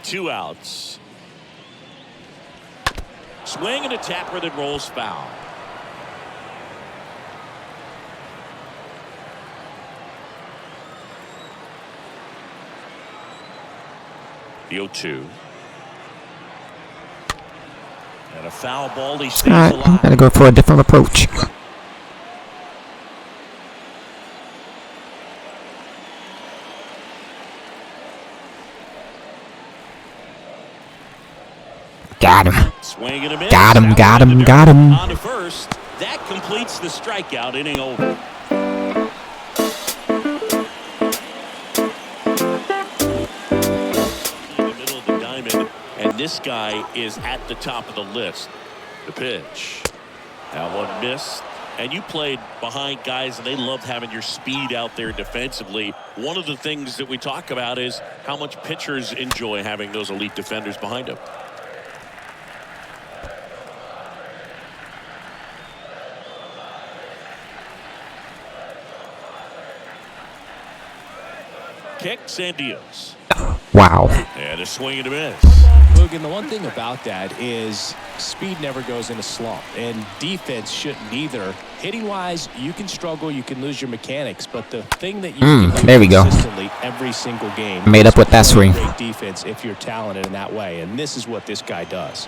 2 outs. Swing and a tapper that rolls foul. The 0-2. And a foul ball. He stays All right. alive. Gotta go for a different approach. Got him. Swing and a miss. Got him. Got him. Got him. On to first. That completes the strikeout. Inning over. In the middle of the diamond, and this guy is at the top of the list. The pitch. That one missed. And you played behind guys, and they loved having your speed out there defensively. One of the things that we talk about is how much pitchers enjoy having those elite defenders behind them. Kicks and deals. Wow. And a swing and a miss. Logan, the one thing about that is speed never goes in a slump, and defense shouldn't either. Hitting-wise, you can struggle, you can lose your mechanics, but the thing that you can do there we go. consistently every single game Made up with that is swing. great defense if you're talented in that way, and this is what this guy does.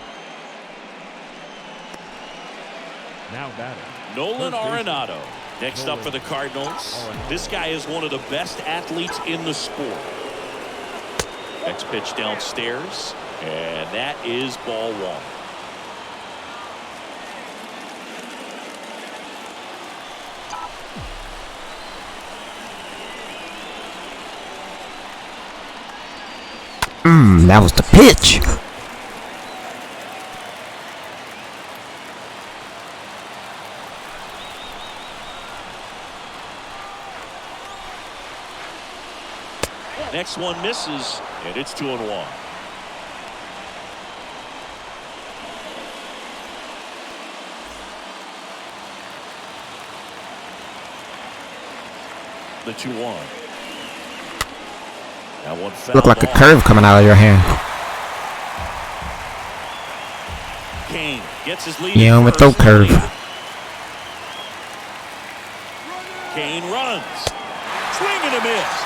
Now batting. Nolan Arenado. Next up for the Cardinals. This guy is one of the best athletes in the sport. Next pitch downstairs. And that is ball one. That was the pitch. Next one misses, and it's 2-1. The 2-1. That one fouled Looked like a off. curve coming out of your hand. Kane gets his lead. Yeah, with throw curve. Kane runs. Swing and a miss.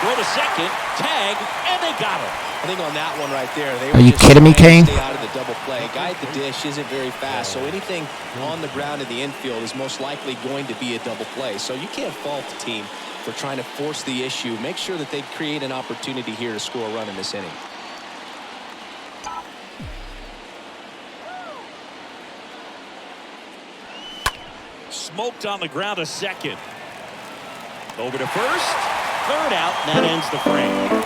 Throw to second. Tag, and they got him. I think on that one right there, they Are you kidding me, Kane? Stay out of the double play. Guy at the dish isn't very fast, so anything on the ground in the infield is most likely going to be a double play. So you can't fault the team for trying to force the issue. Make sure that they create an opportunity here to score a run in this inning. Smoked on the ground to second. Over to first. Third out, and that ends the frame.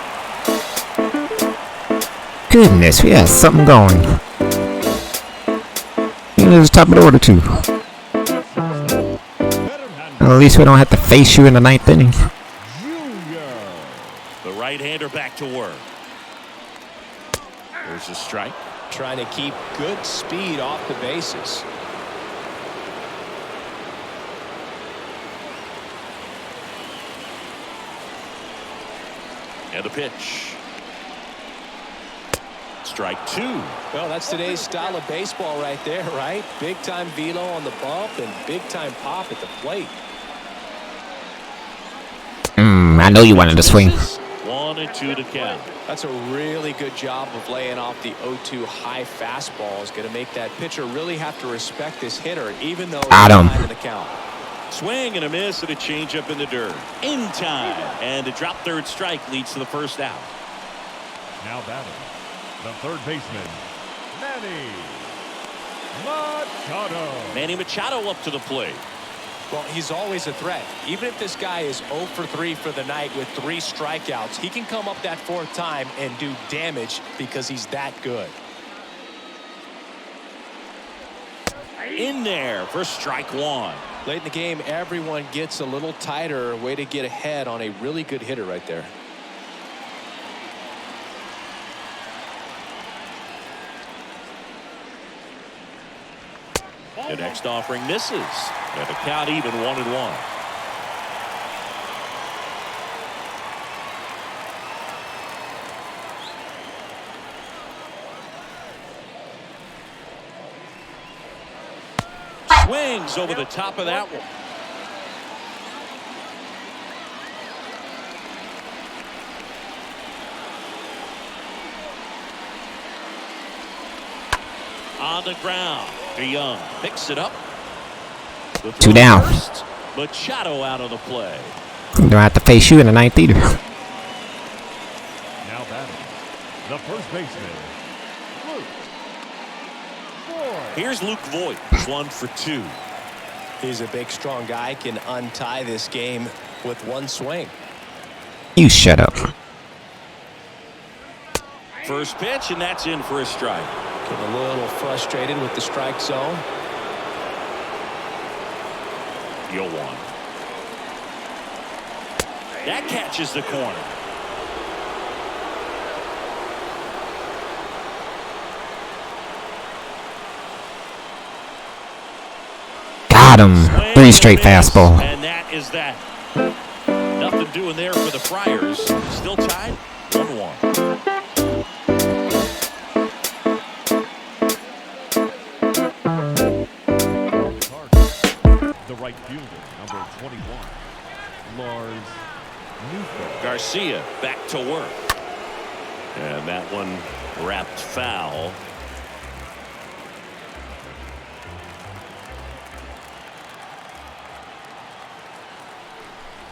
Goodness, we have something going. It's top of the order too. Well, at least we don't have to face you in the ninth inning. The right-hander back to work. There's a strike. Trying to keep good speed off the bases. And a pitch. Strike two. Well, that's today's style of baseball right there, right? Big-time velo on the bump and big-time pop at the plate. I know you wanted to swing. 1-2 to count. That's a really good job of laying off the 0-2 high fastball. Is going to make that pitcher really have to respect this hitter, even though he's behind in the count. Swing and a miss and a changeup in the dirt. In time. And a drop third strike leads to the first out. Now batting, the third baseman, Manny Machado. Manny Machado up to the plate. Well, he's always a threat. Even if this guy is 0 for 3 for the night with 3 strikeouts, he can come up that 4th time and do damage because he's that good. In there for strike one. Late in the game, everyone gets a little tighter. Way to get ahead on a really good hitter right there. The next offering misses. And the count even 1-1. Swings over the top of that one. On the ground. Young picks it up. 2 down. First. Machado out of the play. Don't have to face you in the ninth either. Now batting, the first baseman, Luke Voigt. Here's Luke Voigt. 1 for 2. He's a big, strong guy. Can untie this game with one swing. You shut up. First pitch, and that's in for a strike. Getting a little frustrated with the strike zone. 0-1. That catches the corner. Got him. 3 straight fastball. And that is that. Nothing doing there for the Friars. Still tied 1-1. The right fielder, number 21, Lars Newfeld. Garcia back to work. And that one wrapped foul.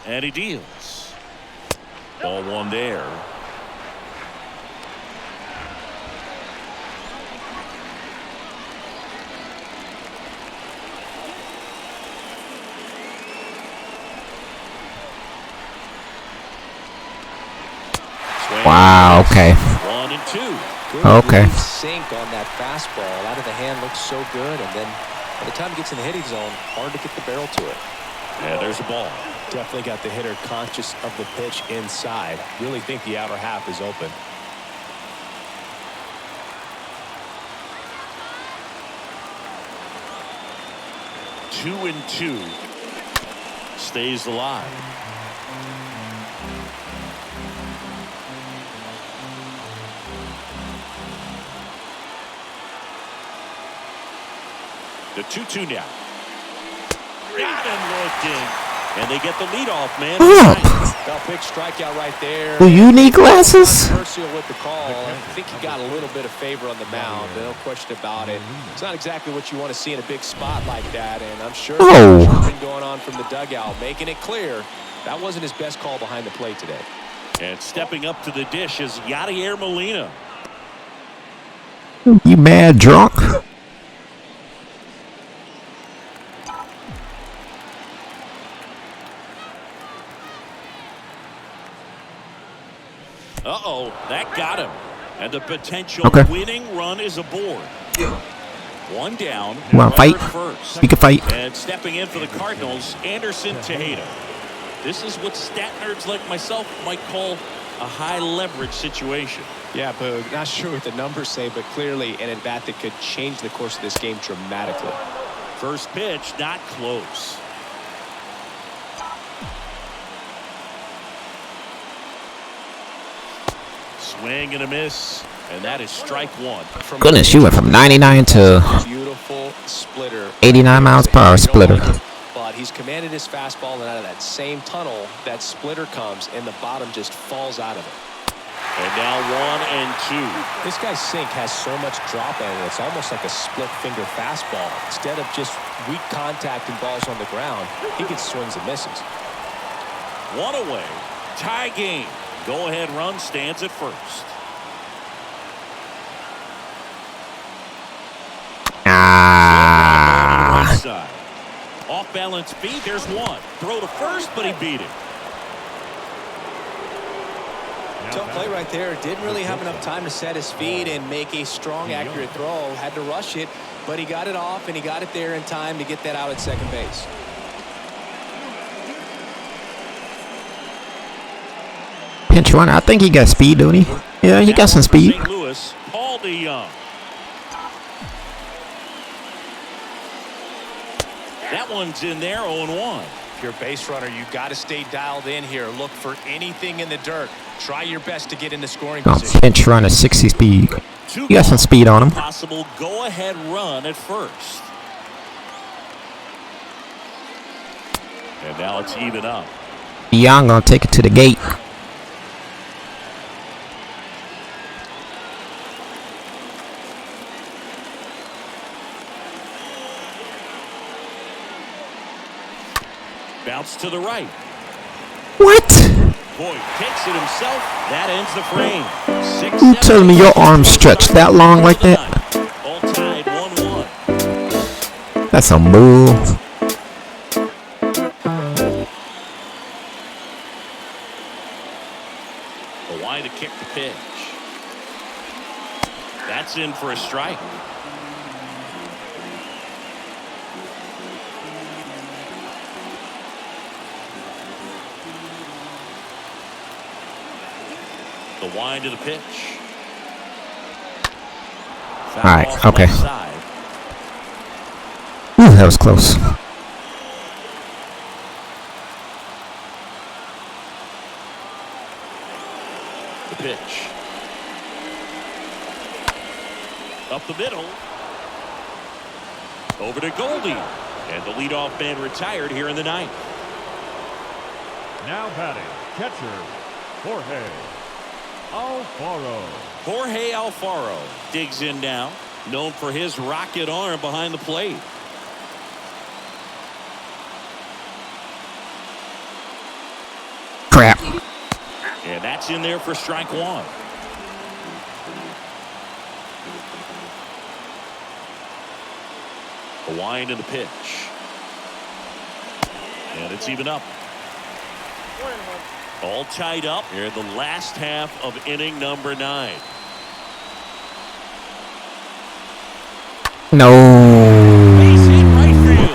And he deals. Ball one there. Wow, okay. 1 and 2. Good Okay. sink on that fastball. Out of the hand looks so good, and then by the time it gets in the hitting zone, hard to get the barrel to it. And there's a ball. Definitely got the hitter conscious of the pitch inside. Really think the outer half is open. Two and 2. Stays alive. The 2-2 now. Got him looking. And they get the leadoff man. Well, big strikeout right there. Do you need glasses? Controversial with the call. I think he got a little bit of favor on the mound. No question about it. It's not exactly what you want to see in a big spot like that, and I'm sure there's something going on from the dugout, making it clear that wasn't his best call behind the plate today. And stepping up to the dish is Yadier Molina. You mad drunk? Uh-oh, that got him. And the potential winning run is aboard. One down. You want to fight? First. We can fight. And stepping in for the Cardinals, Anderson Tejeda. This is what stat nerds like myself might call a high leverage situation. Yeah, Boog, not sure what the numbers say, but clearly an at-bat that could change the course of this game dramatically. First pitch, not close. Swing and a miss, and that is strike one. Goodness, you went from 99 to beautiful splitter. 89 miles per hour splitter. But he's commanded his fastball, and out of that same tunnel, that splitter comes, and the bottom just falls out of it. And now 1 and 2. This guy's sink has so much drop in it. It's almost like a split finger fastball. Instead of just weak contact and balls on the ground, he gets swings and misses. One away. Tie game. Go-ahead run stands at first. Off-balance beat. There's one. Throw to first, but he beat it. Tough play right there. Didn't really have enough time to set his feet and make a strong, accurate throw. Had to rush it, but he got it off, and he got it there in time to get that out at second base. Pinch runner. I think he got speed, don't he? Yeah, he got some speed. St. Louis, Paul DeYoung. That one's in there, 0-1. If you're a base runner, you got to stay dialed in here. Look for anything in the dirt. Try your best to get in the scoring position. Pinch runner, 60 speed. You got some speed on him. Possible go-ahead run at first. And now it's even up. Young gonna take it to the gate. Bounce to the right. What? Boy, takes it himself. That ends the frame. You telling me your arms stretched that long like that? All tied 1-1. That's a move. A wide to kick the pitch. That's in for a strike. The wind to the pitch. All right, okay. Ooh, that was close. The pitch. Up the middle. Over to Goldie. And the leadoff man retired here in the ninth. Now batting, catcher, Jorge Alfaro. Jorge Alfaro digs in now, known for his rocket arm behind the plate. That's in there for strike one. The wind and the pitch. And it's even up. All tied up here in the last half of inning number 9. No. Base hit right field.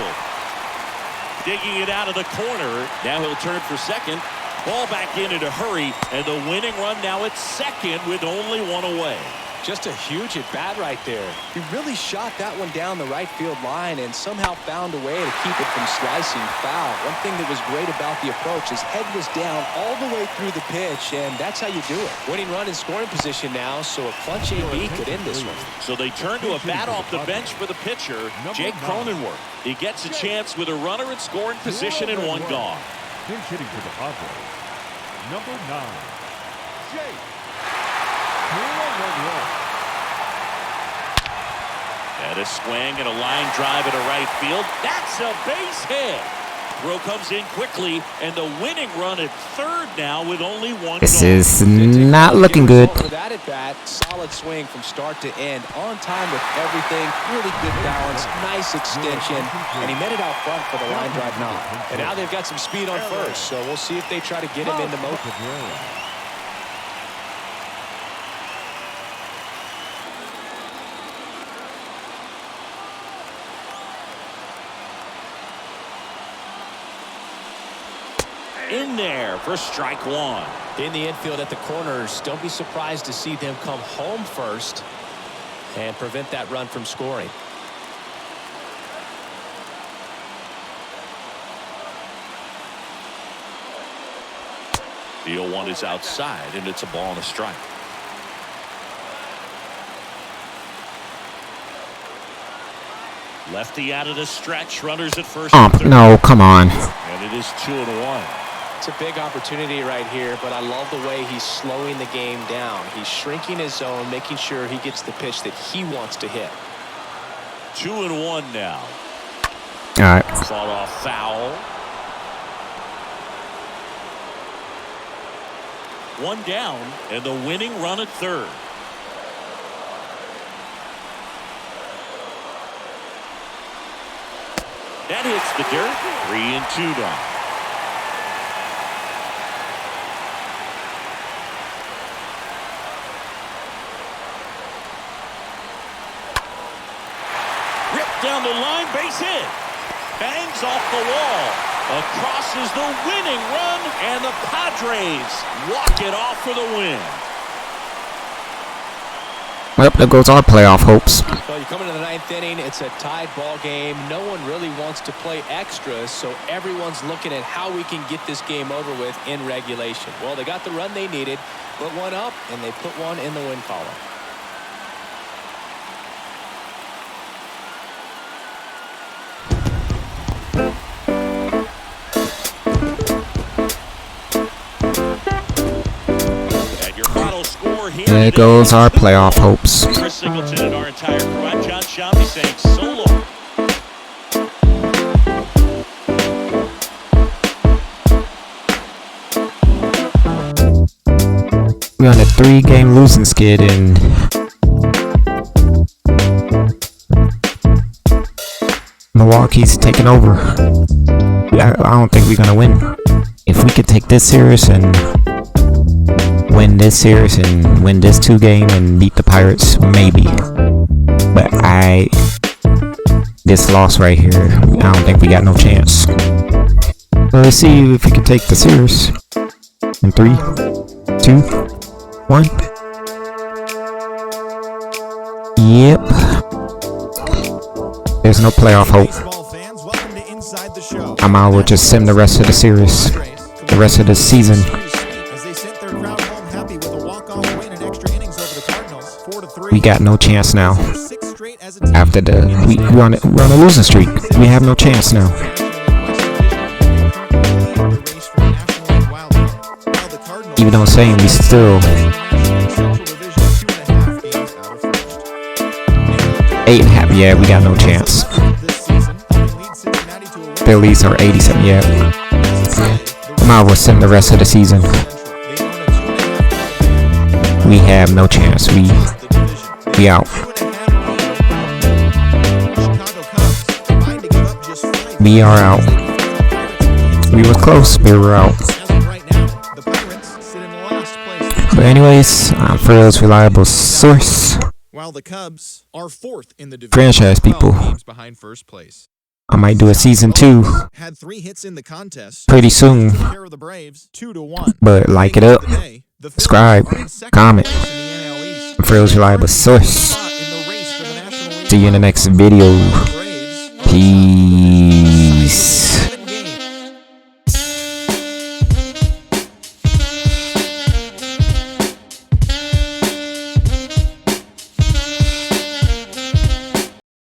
Digging it out of the corner. Now he'll turn for second. Ball back in a hurry. And the winning run now at second with only one away. Just a huge at bat right there. He really shot that one down the right field line and somehow found a way to keep it from slicing foul. One thing that was great about the approach, his head was down all the way through the pitch, and that's how you do it. Winning run in scoring position now, so a clutch AB could end this one. So they turn to a bat off the bench for the pitcher, Jake Cronenworth. He gets a chance with a runner in scoring position and one gone. Pinch hitting for the Padres. Number 9, Jake. And a swing and a line drive into right field. That's a base hit. Throw comes in quickly, and the winning run at third now with only one. This is not looking good. For that at bat, solid swing from start to end, on time with everything, really good balance, nice extension, and he met it out front for the line drive knock. And now they've got some speed on first, so we'll see if they try to get him into motion. In there for strike one. In the infield at the corners, don't be surprised to see them come home first and prevent that run from scoring. The 0-1 is outside, and it's a ball and a strike. Lefty out of the stretch, runners at first. No, come on. And it is 2-1. It's a big opportunity right here, but I love the way he's slowing the game down. He's shrinking his zone, making sure he gets the pitch that he wants to hit. 2-1 now. All right. Fought off foul. One down, and the winning run at third. That hits the dirt. 3-2 down. Ripped down the line, base hit. Bangs off the wall. Across is the winning run, and the Padres walk it off for the win. Well, there goes our playoff hopes. Well, you come into the 9th inning, it's a tied ball game. No one really wants to play extras, so everyone's looking at how we can get this game over with in regulation. Well, they got the run they needed, put one up, and they put one in the win column. There goes our playoff hopes. Chris Singleton and our entire crew. I'm John Shambi saying so long. We're on a 3-game losing skid, and Milwaukee's taking over. I don't think we're gonna win. If we could take this series and win this series and win this 2-game and beat the Pirates, maybe. But this loss right here, I don't think we got no chance. So let's see if we can take the series in 3, 2, 1. Yep. There's no playoff hope. I might as well just sim the rest of the series, the rest of the season. We got no chance now. After we're on a losing streak. We have no chance now. Even though I'm saying we still 8.5. Yeah, we got no chance. Phillies are 87. Yeah. Might as well sim the rest of the season. We have no chance. We out. We are out. We were close, we were out. But anyways, I'm Phil's reliable source. While the Cubs are fourth in the division, Franchise people. behind first place. I might do a season 2 Had 3 hits in the contest. pretty soon. Took care of the Braves 2-1. But like it up, subscribe, comment. I'm Phil's reliable source. See you in the next video. Peace.